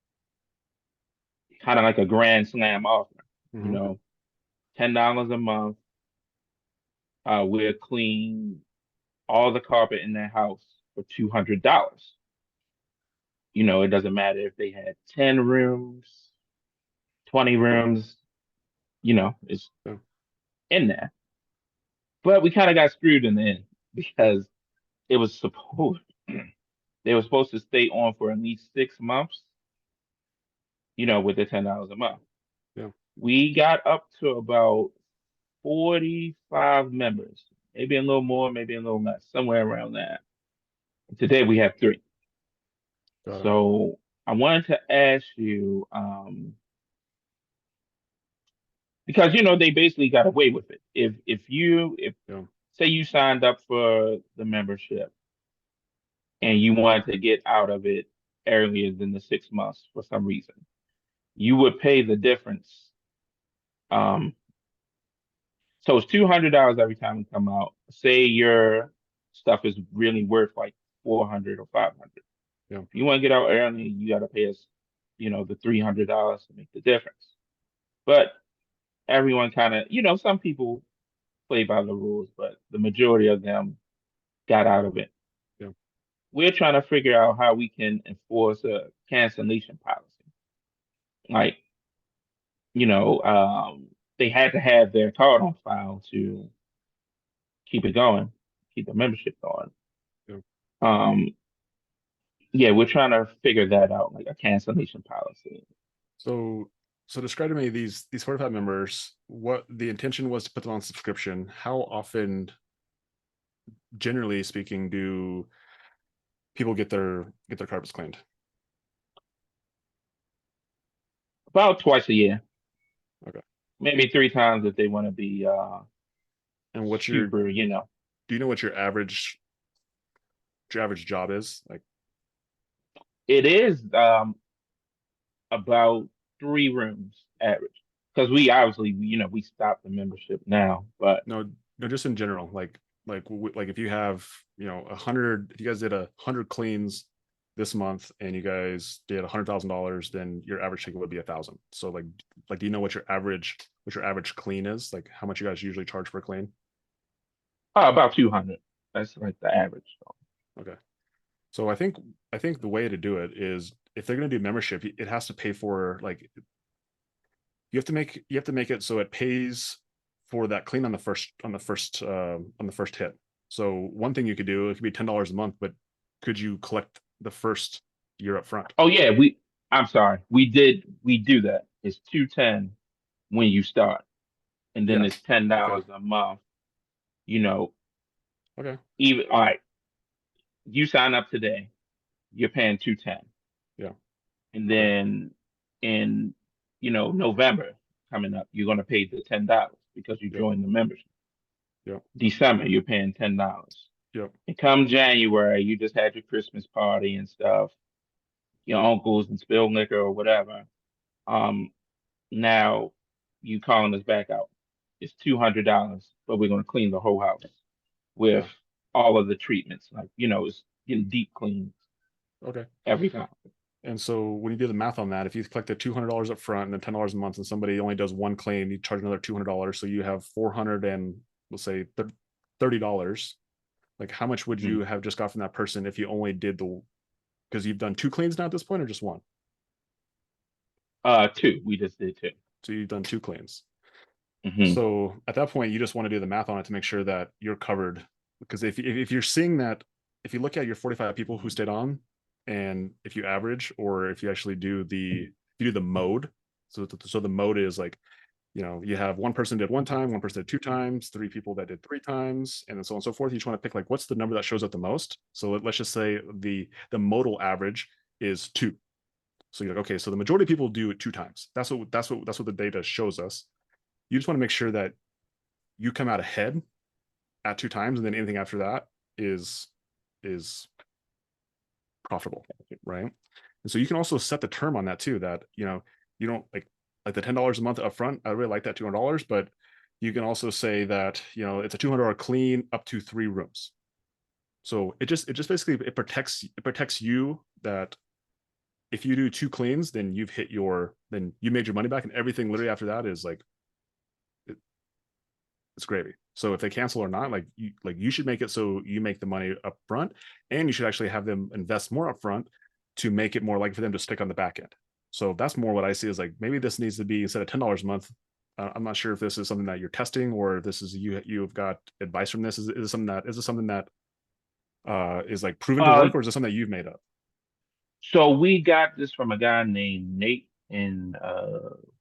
Kind of like a grand slam offer, you Mm-hmm. know, $10 a month. We'll clean all the carpet in their house for $200. You know, it doesn't matter if they had 10 rooms, 20 rooms, you know, it's Yeah. in there. But we kind of got screwed in the end because it was supposed they were supposed to stay on for at least 6 months, you know, with the $10 a month. Yeah. We got up to about 45 members, maybe a little more, maybe a little less, somewhere around that. Today we have 3. Got it. So I wanted to ask you, because you know they basically got away with it. If Yeah. say you signed up for the membership and you wanted to get out of it earlier than the 6 months for some reason, you would pay the difference. Um, so it's $200 every time we come out. Say your stuff is really worth like 400 or 500. Yeah. If you want to get out early, you got to pay us, you know, the $300 to make the difference. But everyone kind of, you know, some people play by the rules, but the majority of them got out of it. Yeah. We're trying to figure out how we can enforce a cancellation policy. Like, you know, they had to have their card on file to keep it going, keep the membership going. Yeah. Um, yeah, we're trying to figure that out, like a cancellation policy. So describe to me these 45 members, what the intention was to put them on subscription. How often, generally speaking, do people get their carpets cleaned? About twice a year, Okay. maybe 3 times if they want to be And what's your super, you know. do you know what your average job is? Like It is about 3 rooms average because we obviously, you know, we stopped the membership now, but no, just in general, like if you have, you know, 100, if you guys did 100 cleans this month and you guys did $100,000, then your average ticket would be 1,000. So like do you know what your average clean is? Like how much you guys usually charge per clean? about 200. That's like the average. Okay. So I think the way to do it is if they're going to do membership, it has to pay for like you have to make it so it pays for that clean on the first hit. So one thing you could do, it could be $10 a month, but could you collect the first year up front? Oh yeah, I'm sorry. We do that. It's 210 when you start, and then Yeah. it's $10 Okay. a month. You know, Okay. even all right, you sign up today, you're paying 210. Yeah. And Okay. then in, you know, November coming up, you're gonna pay the $10 because you Yep. joined the membership. Yep. December, you're paying $10. Yep. And come January, you just had your Christmas party and stuff, your uncles and spilled liquor or whatever. Um, Now you calling us back out. It's $200, but we're gonna clean the whole house with Yeah. all of the treatments. Like, you know, it's getting deep clean Okay. every time. And so when you do the math on that, if you collect the $200 up front and then $10 a month, and somebody only does one claim, you charge another $200. So you have 400 and we'll say $30. Like how much would you have just got from that person if you only did because you've done 2 cleans now at this point or just 1? 2. We just did 2. So you've done 2 cleans. Hmm. So at that point, you just want to do the math on it to make sure that you're covered because if you're seeing that, if you look at your 45 people who stayed on, and if you average, or if you actually do the mode, so the mode is like, you have one person did one time, one person did two times, three people that did three times, and then so on and so forth. You just want to pick like what's the number that shows up the most. So let's just say the modal average is 2. So you're like, okay, so the majority of people do it 2 times. That's what the data shows us. You just want to make sure that you come out ahead at 2 times, and then anything after that is profitable, right? And so you can also set the term on that too, that you don't like the $10 a month upfront. I really like that $200, but you can also say that it's a $200 clean up to 3 rooms. So it just basically it protects you, that if you do 2 cleans, then you made your money back, and everything literally after that is like it's gravy. So if they cancel or not, you should make it so you make the money up front, and you should actually have them invest more up front to make it more likely for them to stick on the back end. So that's more what I see is like, maybe this needs to be, instead of $10 a month. I'm not sure if this is something that you're testing, or if this is you've got advice from this. Is this something that is like proven to work, or is it something that you've made up? So we got this from a guy named Nate in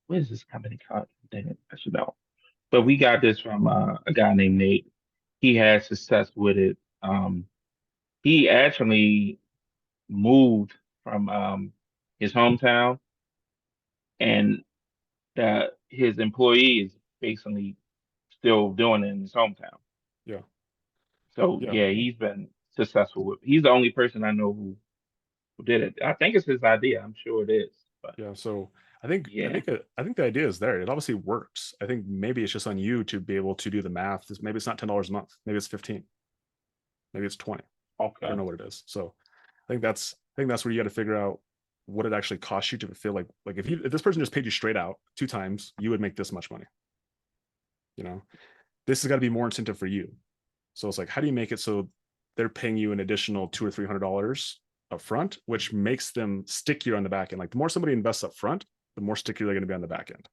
what is this company called? Dang it, I should know. But we got this from a guy named Nate. He had success with it. He actually moved from his hometown, and his employee is basically still doing it in his hometown. Yeah. So Yeah. yeah, he's been successful with. He's the only person I know who did it. I think it's his idea. I'm sure it is. But Yeah. So I think yeah. I think the idea is there. It obviously works. I think maybe it's just on you to be able to do the math. Maybe it's not $10 a month. Maybe it's 15. Maybe it's 20. I Okay. don't know what it is. So I think that's where you got to figure out what it actually costs you to feel like if this person just paid you straight out 2 times, you would make this much money. This has got to be more incentive for you. So it's like, how do you make it so they're paying you an additional $200 or $300 up front, which makes them stickier on the back end. Like the more somebody invests up front, the more stickier they're going to be on the back end.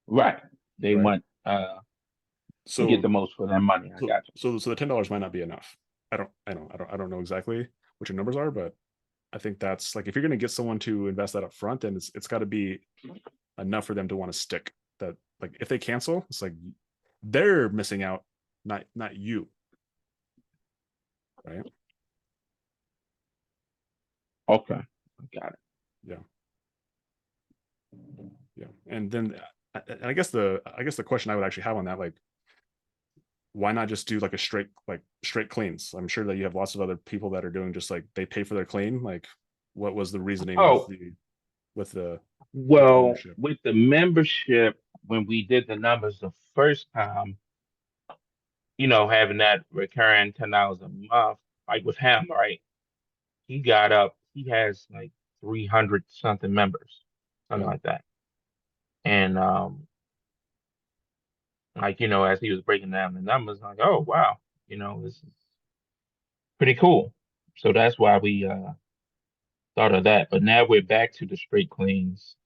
Right. They Right. want to get the most for their money. I got you. So the $10 might not be enough. I don't know exactly what your numbers are, but I think that's like, if you're going to get someone to invest that up front, then it's got to be enough for them to want to stick. That like if they cancel, it's like they're missing out, not you. Right. Okay. I got it. Yeah. And then I guess the question I would actually have on that, like, why not just do like a straight cleans? I'm sure that you have lots of other people that are doing just like they pay for their clean. Like, what was the reasoning with the membership? With the membership, when we did the numbers the first time, having that recurring $10 a month, like with him, right? He has like 300 something members, something Yeah. like that. And as he was breaking down the numbers, like, oh wow, this is pretty cool. So that's why we thought of that. But now we're back to the straight cleans.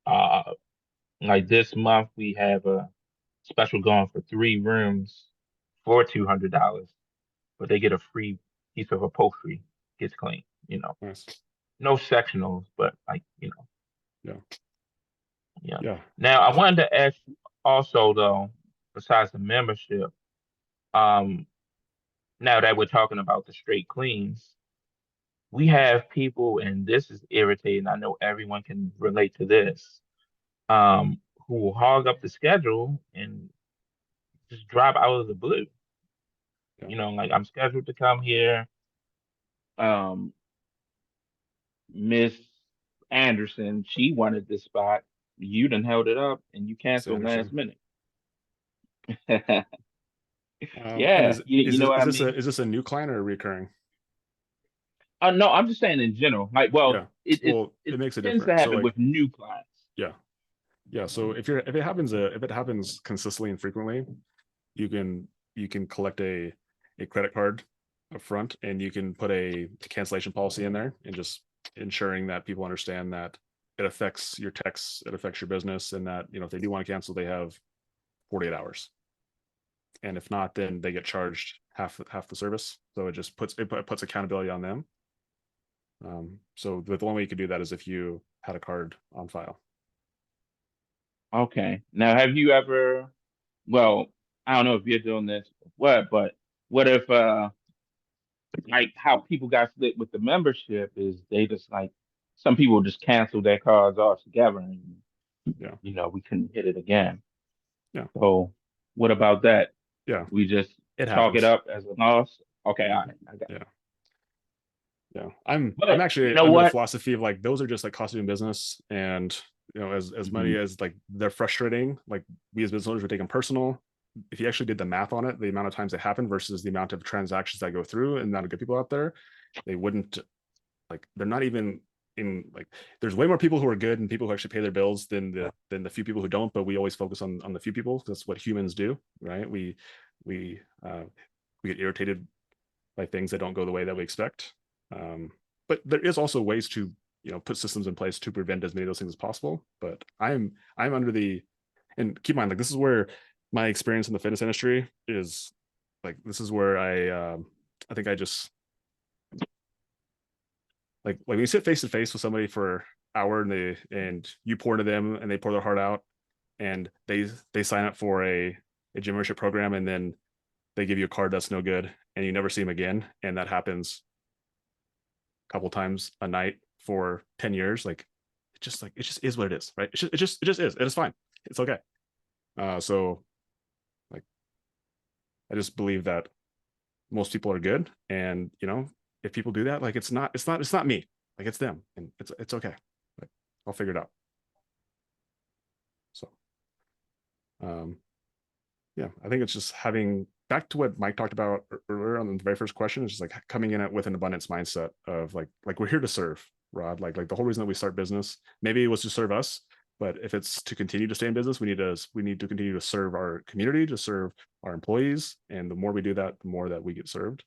Like this month we have a special going for 3 rooms for $200, but they get a free piece of upholstery, gets clean. Nice. No sectionals, but like Yeah. yeah. Yeah. Now I wanted to ask you also though, besides the membership, um, now that we're talking about the straight cleans, we have people, and this is irritating. I know everyone can relate to this, who will hog up the schedule and just drop out of the blue. Yeah. Like I'm scheduled to come here. Um, Miss Anderson, she wanted this spot. You done held it up and you canceled last Sanderson. minute. And Yeah, you know what I mean? is this a new client or a recurring? No, I'm just saying in general. Like, Yeah. well, Well, it it makes it tends to different. So happen like, with new clients. yeah. Yeah. So if it happens consistently and frequently, you can collect a credit card up front, and you can put a cancellation policy in there, and just ensuring that people understand that it affects your techs, it affects your business, and that if they do want to cancel, they have 48 hours And if not, then they get charged half the service. So it just puts accountability on them. So the only way you could do that is if you had a card on file. Okay. Now, have you ever? Well, I don't know if you're doing this, but what if like how people got split with the membership is they just like some people just cancel their cards altogether and Yeah. we couldn't hit it again. Yeah. So what about that? Yeah. We just It chalk it happens. up as a loss. Okay, all right, I got it. Yeah. I'm But actually you know under the what? philosophy of like those are just like cost of doing business, and as many as like they're frustrating, like we as business owners would take them personal. If you actually did the math on it, the amount of times they happen versus the amount of transactions that go through and the amount of good people out there, they wouldn't like they're not even in like there's way more people who are good and people who actually pay their bills than the few people who don't, but we always focus on the few people. That's what humans do, right? We get irritated by things that don't go the way that we expect. But there is also ways to put systems in place to prevent as many of those things as possible. But I'm under the, and keep in mind, like this is where my experience in the fitness industry is, like this is where I think I just like when you sit face to face with somebody for an hour and you pour into them and they pour their heart out and they sign up for a gym membership program and then they give you a card that's no good and you never see them again, and that happens a couple times a night for 10 years, like it just is what it is, right? It just is. It is fine. It's okay. So like I just believe that most people are good, and if people do that, like it's not me, like it's them, and it's okay. Like I'll figure it out. So yeah, I think it's just having back to what Mike talked about earlier on the very first question, is just like coming in with an abundance mindset of like we're here to serve, Rod. Like the whole reason that we start business, maybe it was to serve us, but if it's to continue to stay in business, we need to continue to serve our community, to serve our employees, and the more we do that, the more that we get served.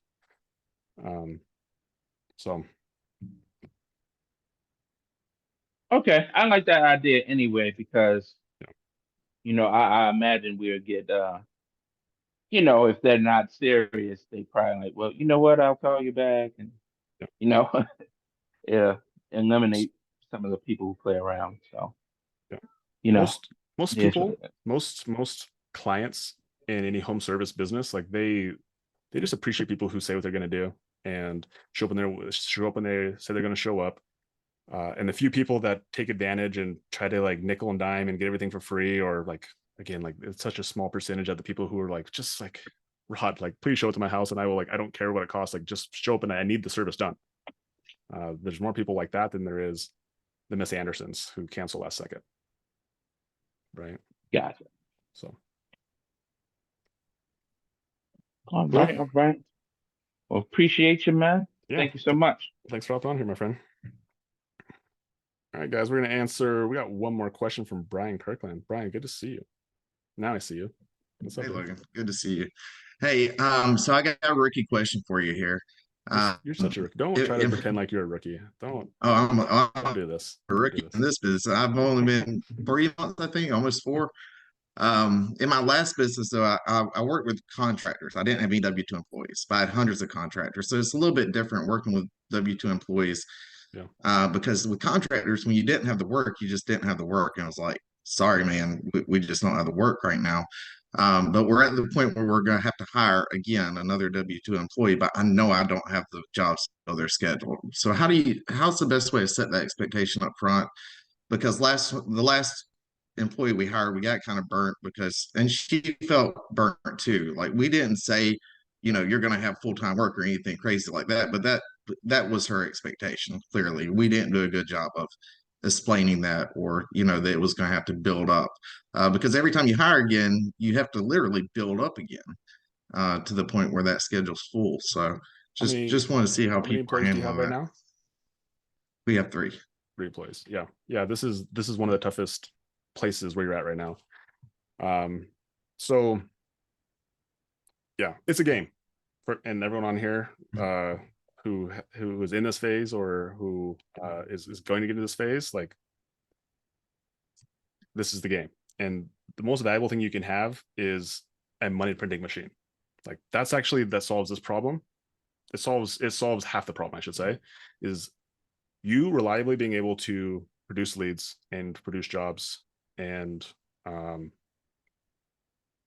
So Okay, I like that idea anyway because yeah. I imagine we'll get if they're not serious, they probably like, well, you know what, I'll call you back and Yeah. yeah, eliminate some of the people who play around. So yeah. you know, most it is what people, it is. most clients in any home service business, like they just appreciate people who say what they're going to do and show up when they say they're going to show up. And the few people that take advantage and try to like nickel and dime and get everything for free, or like again, like it's such a small percentage of the people who are like just like, Rod, like please show up to my house and I will, like I don't care what it costs, like just show up and I need the service done. There's more people like that than there is the Miss Andersons who cancel last second, right? Gotcha. So All right. Well, appreciate you, man. yeah, Thank you so much. thanks for hopping on here, my friend. All right, guys, we're gonna answer. We got one more question from Brian Kirkland. Brian, good to see you. Now I see you. What's up, Hey, dude? Logan. Good to see you. Hey, so I got a rookie question for you here. You're such a rookie. Don't try to pretend like you're a rookie. Don't I'm do this. a Don't rookie do this. in this business. I've only been 3 months, I think, almost 4. In my last business, though, I worked with contractors. I didn't have any W-2 employees, but I had hundreds of contractors. So it's a little bit different working with W-2 employees. Yeah. Because with contractors, when you didn't have the work, you just didn't have the work. And I was like, sorry, man, we just don't have the work right now. But we're at the point where we're going to have to hire again another W-2 employee, but I know I don't have the jobs so they're scheduled. So how's the best way to set that expectation up front? Because the last employee we hired, we got kind of burnt and she felt burnt too. Like we didn't say, you're going to have full-time work or anything crazy like that, but that was her expectation. Clearly, we didn't do a good job of explaining that, or that it was going to have to build up, because every time you hire again, you have to literally build up again, to the point where that schedule's full. So just want to see how many people are employees do you have handling right that. now? We have 3. 3 employees. Yeah. This is one of the toughest places where you're at right now. So yeah, it's a game and everyone on here who is in this phase or who is going to get into this phase, like this is the game. And the most valuable thing you can have is and money printing machine. Like that solves this problem. It solves half the problem, I should say, is you reliably being able to produce leads and produce jobs, and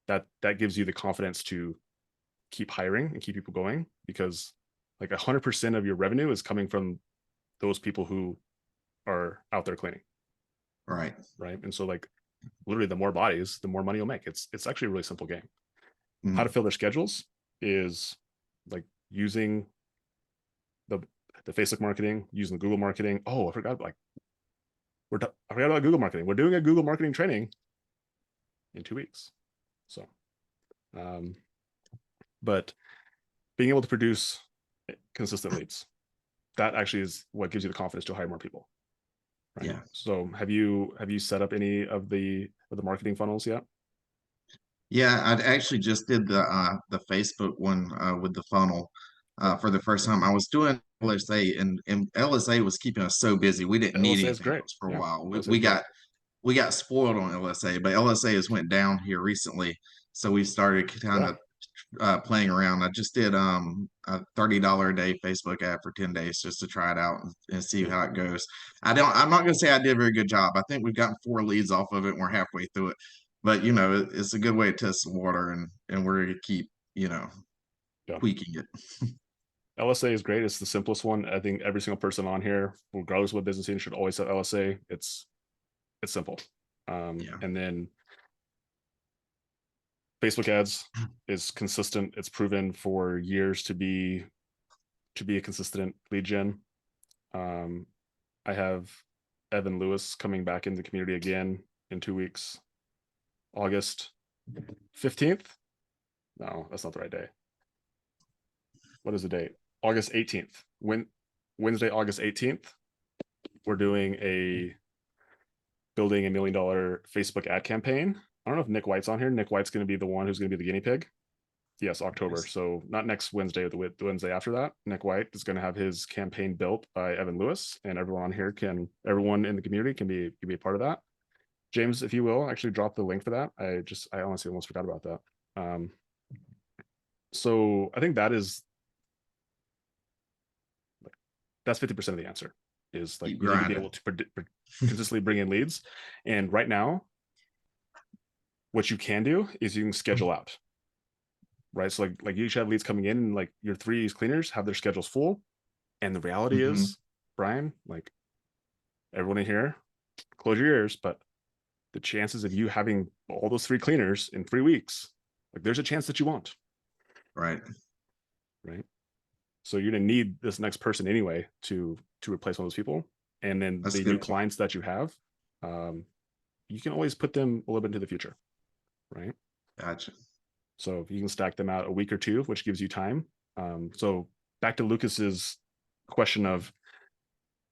that gives you the confidence to keep hiring and keep people going, because like 100% of your revenue is coming from those people who are out there cleaning. Right. And so like literally the more bodies, the more money you'll make. It's actually a really simple game. Mhm. How to fill their schedules is like using the Facebook marketing, using Google marketing. Oh, I forgot about Google marketing. We're doing a Google marketing training in 2 weeks. So but being able to produce consistent leads, that actually is what gives you the confidence to hire more people. Right. Yeah. So have you set up any of the marketing funnels yet? Yeah, I actually just did the Facebook one with the funnel for the first time. I was doing LSA, and LSA was keeping us so busy. We didn't need LSA is anything great. else for a Yeah. while. LSA We is great. got spoiled on LSA, but LSA has went down here recently, so we started kind of playing around. I just did a $30 a day Facebook ad for 10 days just to try it out and see how it goes. I'm not gonna say I did a very good job. I think we've gotten 4 leads off of it and we're halfway through it. But it's a good way to test the water, and we're gonna keep, tweaking it. LSA is great. It's the simplest one. I think every single person on here, regardless of what business unit, should always set LSA. It's simple. Yeah. And then Facebook ads is consistent. It's proven for years to be a consistent lead gen. I have Evan Lewis coming back in the community again in 2 weeks. August 15th. No, that's not the right day. What is the date? August 18th. Wednesday, August 18th. We're doing building $1 million Facebook ad campaign. I don't know if Nick White's on here. Nick White's going to be the one who's going to be the guinea pig. Yes, October. Nice. So not next Wednesday, the Wednesday after that. Nick White is going to have his campaign built by Evan Lewis, and everyone in the community can be a part of that. James, if you will, actually drop the link for that. I honestly almost forgot about that. So I think that's 50% of the answer, is like you need to be able to consistently bring in leads. And right now, what you can do is you can schedule out, right? So like you should have leads coming in, and like your 3 cleaners have their schedules full. And the reality is, Brian, like everyone in here, close your ears, but the chances of you having all those 3 cleaners in 3 weeks, like there's a chance that you won't. Right. So you're gonna need this next person anyway to replace one of those people. And then That's the good. new clients that you have, you can always put them a little bit into the future, right? Gotcha. So you can stack them out a week or 2, which gives you time. So back to Lucas's question of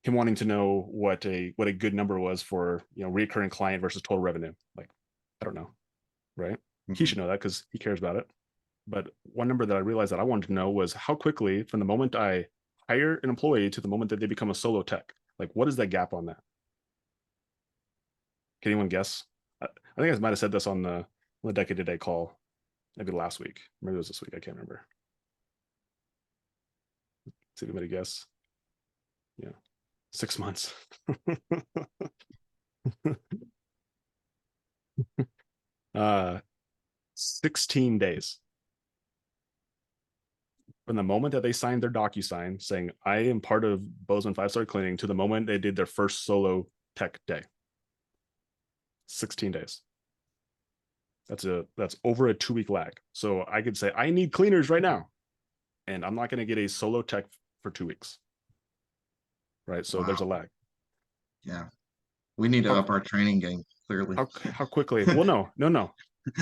him wanting to know what a good number was for recurring client versus total revenue. Like, I don't know, right? He should know that because he cares about it. But one number that I realized that I wanted to know was how quickly, from the moment I hire an employee to the moment that they become a solo tech, like what is that gap on that? Can anyone guess? I think I might have said this on the Decade Today call, maybe last week, maybe it was this week, I can't remember. See anybody guess? Yeah, 6 months. 16 days. From the moment that they signed their DocuSign saying, I am part of Bozeman 5-star cleaning, to the moment they did their first solo tech day. 16 days. That's over a 2-week lag. So I could say, I need cleaners right now, and I'm not going to get a solo tech for 2 weeks. Right. So there's a lag. Yeah. We need to up our training game, clearly. How quickly? Well, no.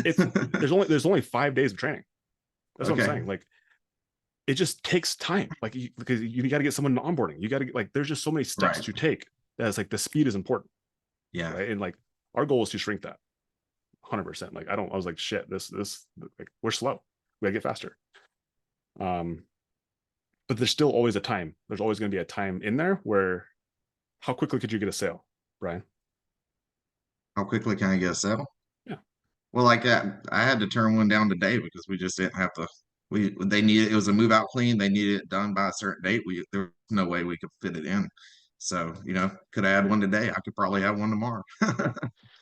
There's only 5 days of training. That's what I'm saying. Like, it just takes time. Like, because you got to get someone onboarding. You got to like, there's just so many steps to take. That's like, the speed is important. Yeah. Right? And like, our goal is to shrink that 100%. Like, I was like, shit, this like, we're slow. We gotta get faster. But there's still always a time. There's always going to be a time in there where, how quickly could you get a sale, Brian? How quickly can I get a sale? Yeah. Well, like that, I had to turn one down today because we just didn't have the they needed it was a move out clean. They needed it done by a certain date. There was no way we could fit it in. So, could I add one today? I could probably have one tomorrow.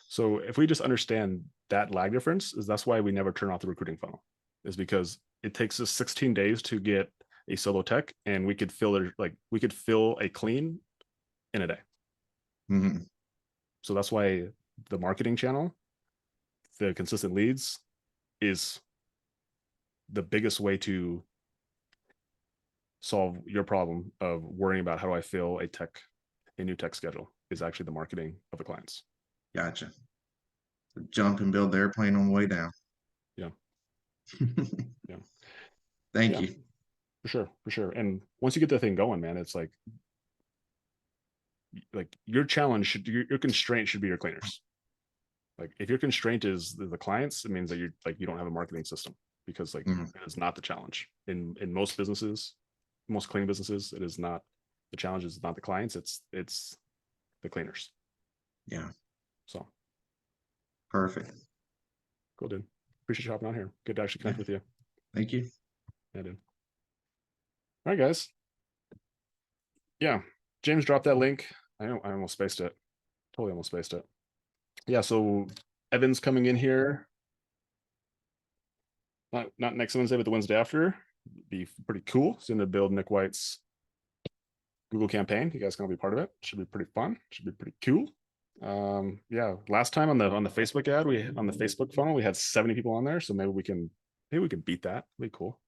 So if we just understand that lag difference, is that's why we never turn off the recruiting funnel, is because it takes us 16 days to get a solo tech, and we could fill it, like we could fill a clean in a day. Mhm. So that's why the marketing channel, the consistent leads, is the biggest way to solve your problem of worrying about how do I fill a new tech schedule, is actually the marketing of the clients. Gotcha. Jump and build the airplane on the way down. Yeah. Yeah. Thank Yeah. you. For sure. And once you get the thing going, man, it's like your challenge your constraint should be your cleaners. Like if your constraint is the clients, it means that you don't have a marketing system, because like Mhm. it is not the challenge in most businesses, most cleaning businesses. It is not the challenge. Is not the clients. It's the cleaners. Yeah. So Perfect. cool, dude. Appreciate you hopping on here. Good to actually connect with you. Thank you. Yeah, dude. All right, guys. Yeah, James dropped that link. I almost spaced it. Totally almost spaced it. Yeah, so Evan's coming in here. Not next Wednesday, but the Wednesday after. Be pretty cool. He's going to build Nick White's Google campaign. You guys can all be part of it. Should be pretty fun. Should be pretty cool. Yeah, last time on the Facebook ad, on the Facebook funnel, we had 70 people on there. So maybe we can beat that. Be cool.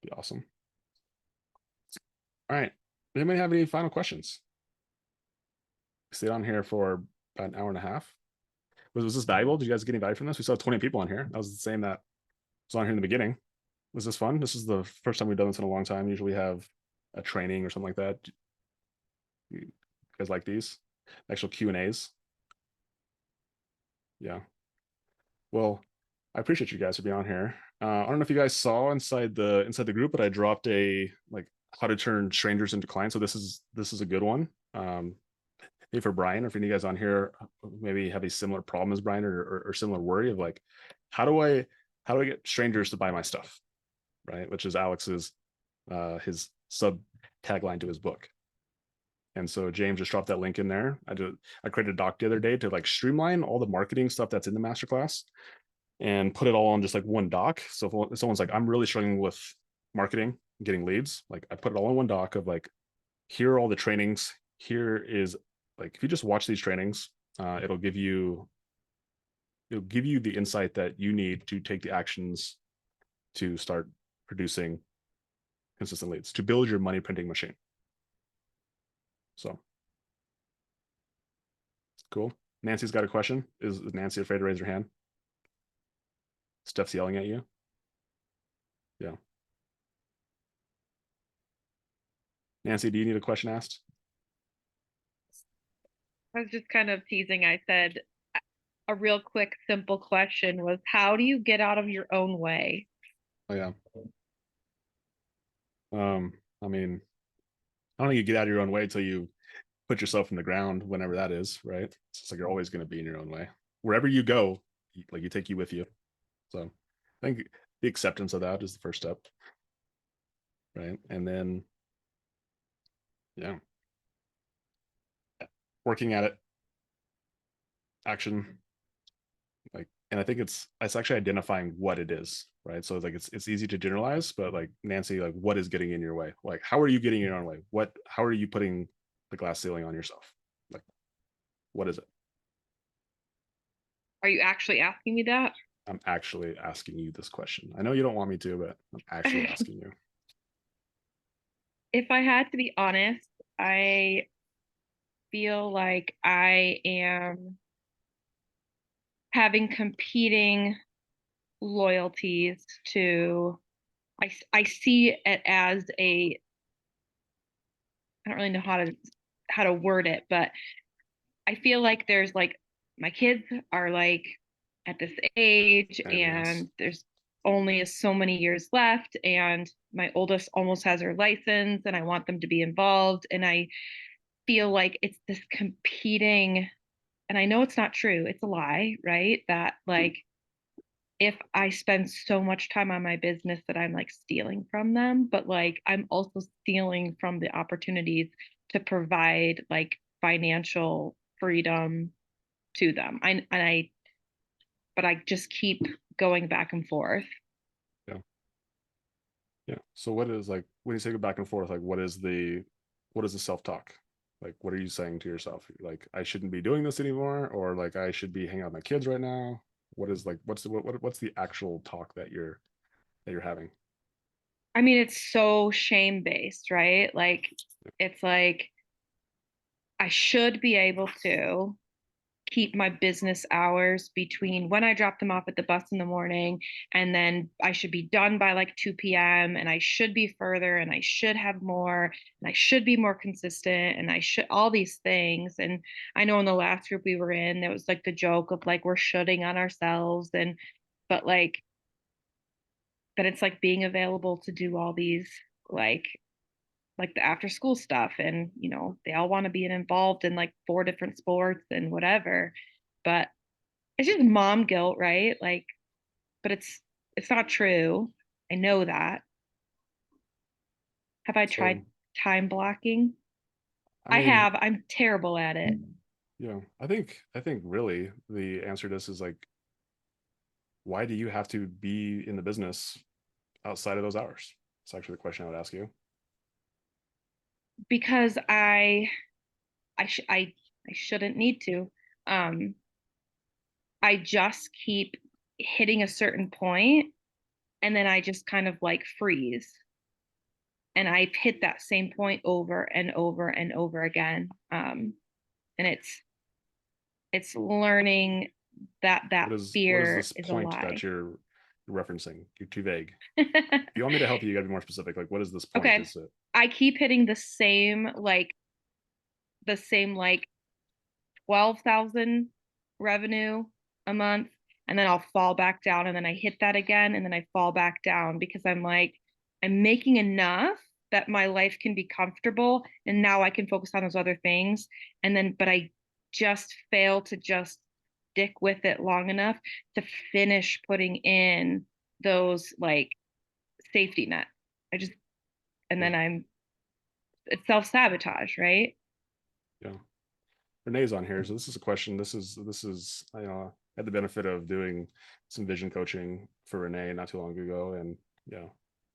Be awesome. All right. Anybody have any final questions? Stayed on here for about an hour and a half. Was this valuable? Did you guys get any value from this? We saw 20 people on here. That was the same that was on here in the beginning. Was this fun? This is the first time we've done this in a long time. Usually we have a training or something like that. You guys like these actual Q&As? Yeah. Well, I appreciate you guys for being on here. I don't know if you guys saw inside the group, but I dropped a like how to turn strangers into clients. So this is a good one. Maybe for Brian, or if any of you guys on here maybe have a similar problem as Brian, or similar worry of like, how do I get strangers to buy my stuff, right? Which is Alex's his sub tagline to his book. And so James just dropped that link in there. I created a doc the other day to like streamline all the marketing stuff that's in the masterclass and put it all on just like one doc. So if someone's like, I'm really struggling with marketing, getting leads, like I put it all in one doc of like, here are all the trainings. Here is like, if you just watch these trainings, it'll give you the insight that you need to take the actions to start producing consistent leads, to build your money printing machine. So cool. Nancy's got a question. Is Nancy afraid to raise her hand? Steph's yelling at you. Yeah. Nancy, do you need a question asked? I was just kind of teasing. I said a real quick, simple question was, how do you get out of your own way? Oh yeah. I mean, I don't think you get out of your own way until you put yourself in the ground, whenever that is, right? It's just like you're always going to be in your own way. Wherever you go, like you take you with you. So I think the acceptance of that is the first step. Right. And then yeah. Working at it. Action. Like, and I think it's actually identifying what it is, right? So like it's easy to generalize, but like Nancy, like what is getting in your way? Like how are you getting in your own way? How are you putting the glass ceiling on yourself? Like what is it? Are you actually asking me that? I'm actually asking you this question. I know you don't want me to, but I'm actually asking you. If I had to be honest, I feel like I am having competing loyalties to, I see it as I don't really know how to word it, but I feel like there's like my kids are like at this age, and there's only so many years left, and my oldest almost has her license, and I want them to be involved, and I feel like it's this competing and I know it's not true, it's a lie, right? That like if I spend so much time on my business that I'm like stealing from them, but like I'm also stealing from the opportunities to provide like financial freedom to them. But I just keep going back and forth. Yeah. So what is like when you say go back and forth, like what is the self-talk? Like what are you saying to yourself? Like I shouldn't be doing this anymore, or like I should be hanging out with my kids right now? What is like what's the actual talk that you're having? I mean, it's so shame based, right? Like it's like I should be able to keep my business hours between when I drop them off at the bus in the morning and then I should be done by like 2 p.m. and I should be further and I should have more and I should be more consistent and I should all these things. And I know in the last group we were in, there was like the joke of like we're shooting on ourselves and but like but it's like being available to do all these like like the after school stuff and you know they all want to be involved in like 4 different sports and whatever but it's just mom guilt, right? Like, but it's not true. I know that. Have I tried So time blocking? I I mean, have. I'm terrible at it. yeah, I think really the answer to this is like, why do you have to be in the business outside of those hours? It's actually the question I would ask you. Because I shouldn't need to. Um I just keep hitting a certain point and then I just kind of like freeze. And I've hit that same point over and over and over again. And it's learning that that What is fear this is a point lie. that you're referencing? You're too vague. If you want me to help you, you gotta be more specific. Like what is this point? Okay. Is it I keep hitting the same like 12,000 revenue a month and then I'll fall back down and then I hit that again and then I fall back down because I'm like I'm making enough that my life can be comfortable and now I can focus on those other things and then but I just fail to just stick with it long enough to finish putting in those like safety net. I just and then it's self-sabotage, right? yeah. Renee's on here. So this is a question. I had the benefit of doing some vision coaching for Renee not too long ago. And yeah,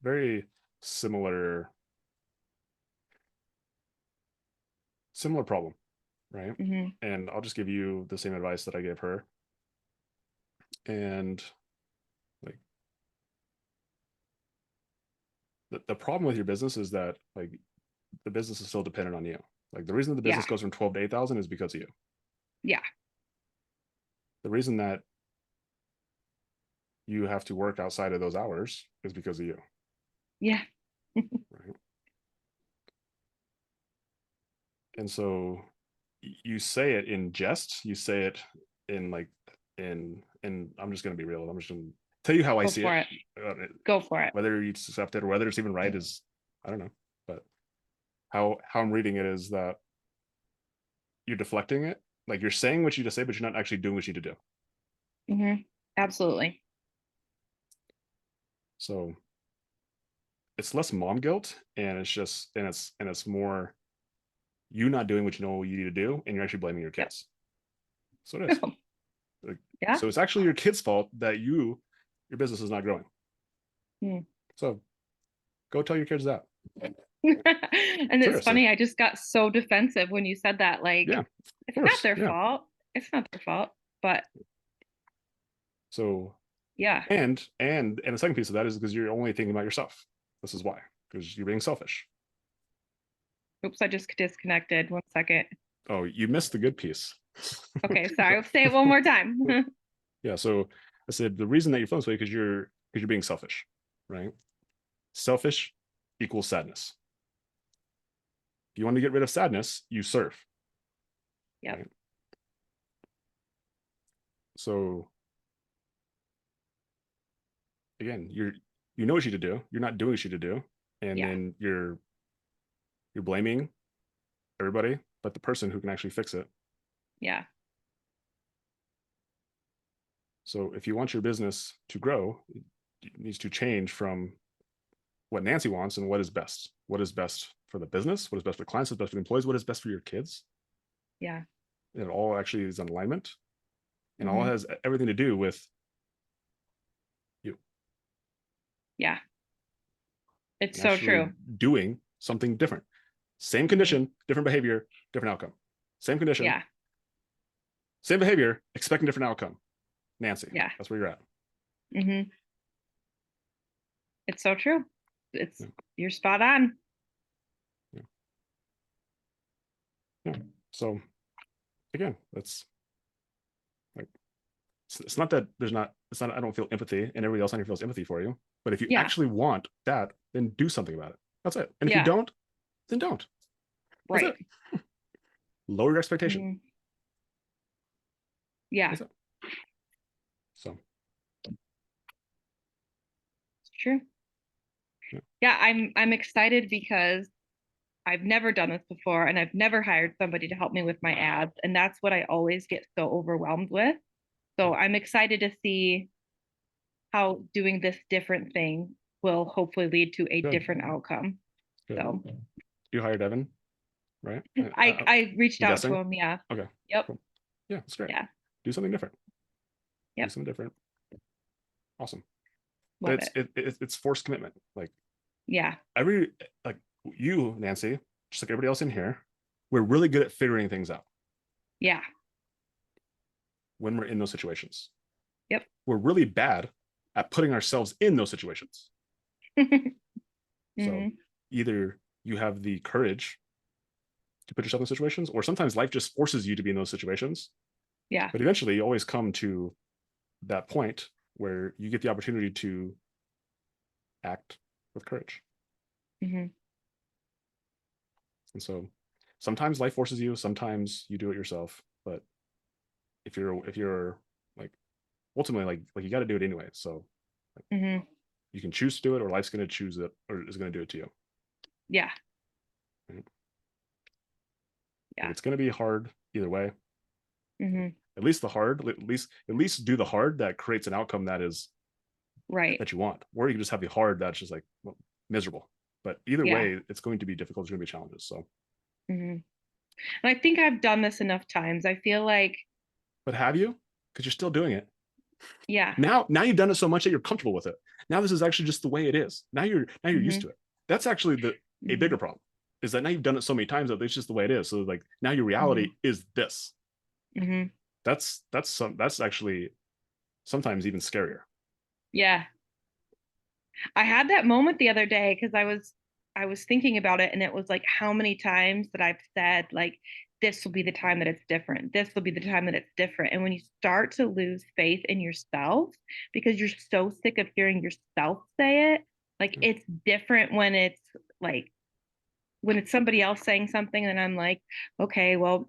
very similar problem, right? Mm-hmm. And I'll just give you the same advice that I gave her. And like the problem with your business is that like the business is still dependent on you. Like the reason the Yeah. business goes from 12 to 8,000 is because of you. Yeah. The reason that you have to work outside of those hours is because of you. Yeah. Right. And so you say it in jest, you say it in like in I'm just going to be real. I'm just going to tell you how I Go see for it. it. Go for it. Whether you accept it or whether it's even right is I don't know. But how I'm reading it is that you're deflecting it. Like you're saying what you just say, but you're not actually doing what you need to do. Mm-hmm. Absolutely. So it's less mom guilt and it's just and it's more you not doing what you know you need to do and you're actually blaming your kids. So it is. Like, Yeah. so it's actually your kid's fault that your business is not growing. So go tell your kids that. And it's Seriously. funny, I just got so defensive when you said that. Like, Yeah, it's not their fault. It's not their fault. But so yeah. and the second piece of that is because you're only thinking about yourself. This is why, because you're being selfish. Oops, I just disconnected. 1 second. Oh, you missed the good piece. Okay, sorry. I'll say it one more time. Yeah. So I said the reason that you're feeling this way because you're being selfish, right? Selfish equals sadness. If you want to get rid of sadness, you serve. Yep. Right? So again, you know what you should do. You're not doing what you should do, and then you're blaming everybody but the person who can actually fix it. Yeah. So if you want your business to grow, it needs to change from what Nancy wants and what is best. What is best for the business? What is best for the clients? What is best for the employees? What is best for your kids? Yeah. It all actually is in alignment, and all Mhm. has everything to do with you. Yeah. It's And so actually true. doing something different. Same Mhm. condition, different behavior, different outcome. Same condition, Yeah. same behavior, expecting different outcome. Nancy, Yeah. that's where you're at. Mhm. It's so true. It's Yeah. you're spot on. Yeah. So again, that's like, it's not that there's not, it's not, I don't feel empathy and everybody else on here feels empathy for you. But if you Yeah. actually want that, then do something about it. That's it. And if you Yeah. don't, then don't. That's Right. it. Lower your expectation. Mhm. Yeah. That's it. So It's true. Yeah. Yeah, I'm excited because I've never done this before and I've never hired somebody to help me with my ads. And that's what I always get so overwhelmed with. So I'm excited to see how doing this different thing will hopefully lead to a Good. different outcome. Good. So You hired Evan, right? I reached I'm out guessing? to him. Yeah. Okay. Yep. Cool. Yeah, that's great. Yeah. Do something different. Yep. Do something different. Awesome. Love But it's forced commitment. Like Yeah. like you, Nancy, just like everybody else in here, we're really good at figuring things out Yeah. when we're in those situations. Yep. We're really bad at putting ourselves in those situations. So Mhm. either you have the courage to put yourself in situations, or sometimes life just forces you to be in those situations. Yeah. But eventually you always come to that point where you get the opportunity to act with courage. Mhm. And so sometimes life forces you, sometimes you do it yourself. But if you're like ultimately like you got to do it anyway. So Mhm. you can choose to do it, or life's going to choose it, or is going to do it to you. Yeah. Right? Yeah. Like it's going to be hard either way. Mhm. At least the hard, at least do the hard that creates an outcome that is Right. that you want. Or you can just have the hard that's just like, well, miserable. But either Yeah. way, it's going to be difficult. There's going to be challenges. So, Mhm. And I think I've done this enough times. I feel like, but have you? Because you're still doing it. yeah. Now you've done it so much that you're comfortable with it. Now this is actually just the way it is. Now you're used Mhm. to it. That's actually a bigger Mhm. problem, is that now you've done it so many times that it's just the way it is. So like now your reality is this. Mhm. That's actually sometimes even scarier. Yeah. I had that moment the other day because I was thinking about it and it was like how many times that I've said like this will be the time that it's different. This will be the time that it's different. And when you start to lose faith in yourself because you're so sick of hearing yourself say it, like it's different when it's like when it's somebody else saying something and I'm like, okay, well,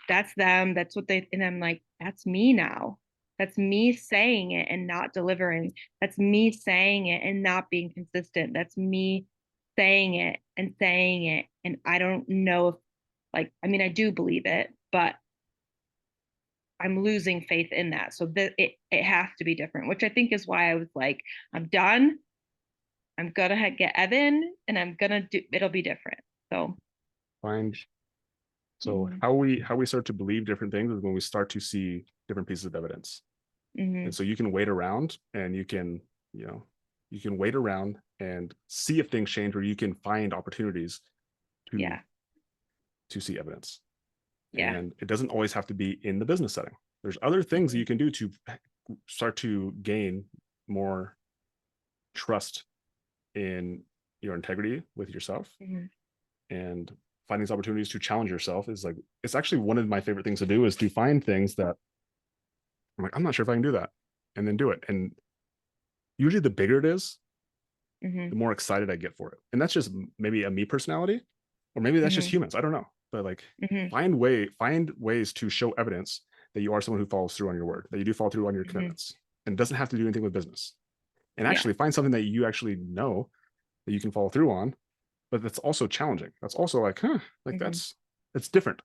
that's them. That's what they, and I'm like, that's me now. That's me saying it and not delivering. That's me saying it and not being consistent. That's me saying it and saying it. And I don't know if, like, I mean, I do believe it, but I'm losing faith in that. So that it has to be different, which I think is why I was like, I'm done. I'm gonna get Evan and I'm gonna do it'll be different. So Find so Mhm. how we start to believe different things is when we start to see different pieces of evidence. And so you can wait around and you can wait around and see if things change, or you can find opportunities to Yeah. see evidence. Yeah. And it doesn't always have to be in the business setting. There's other things that you can do to start to gain more trust in your integrity with yourself. And find these opportunities to challenge yourself is like, it's actually one of my favorite things to do, is to find things that I'm like, I'm not sure if I can do that, and then do it. And usually the bigger it is, the more excited I get for it. And that's just maybe a me personality, or maybe that's just humans. I don't know. But like find ways to show evidence that you are someone who follows through on your word, that you do follow through on your commitments, and it doesn't have to do anything with business. And actually find something that you actually know that you can follow through on, but that's also challenging. That's also like, like that's different.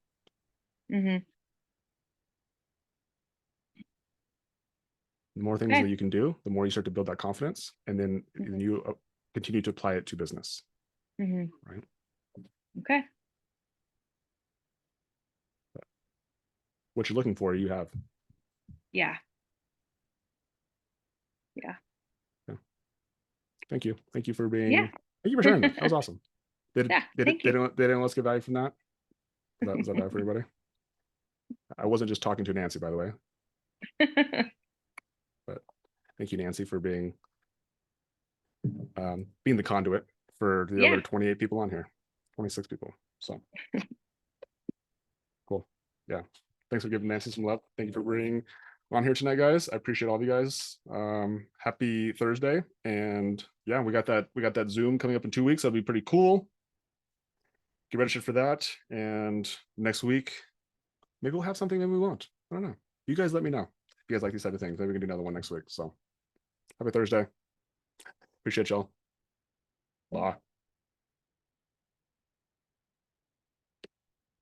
The more things Okay. that you can do, the more you start to build that confidence, and then you continue to apply it to business. Mhm. Right. Okay. What you're looking for, you have. Yeah. Yeah. Thank you. Thank you for being. Yeah. Thank you for sharing that. That was awesome. Yeah, thank you. They didn't let's get value from that. Was that bad for everybody? I wasn't just talking to Nancy, by the way. But thank you, Nancy, for being the conduit for the other 28 people on here, 26 people. So cool. Yeah. Thanks for giving Nancy some love. Thank you for being on here tonight, guys. I appreciate all of you guys. Happy Thursday. And yeah, we got that Zoom coming up in 2 weeks. That'll be pretty cool. Get registered for that. And next week, maybe we'll have something, maybe we won't. I don't know. You guys let me know if you guys like these type of things. Maybe we can do another one next week. So happy Thursday. Appreciate y'all. Bye.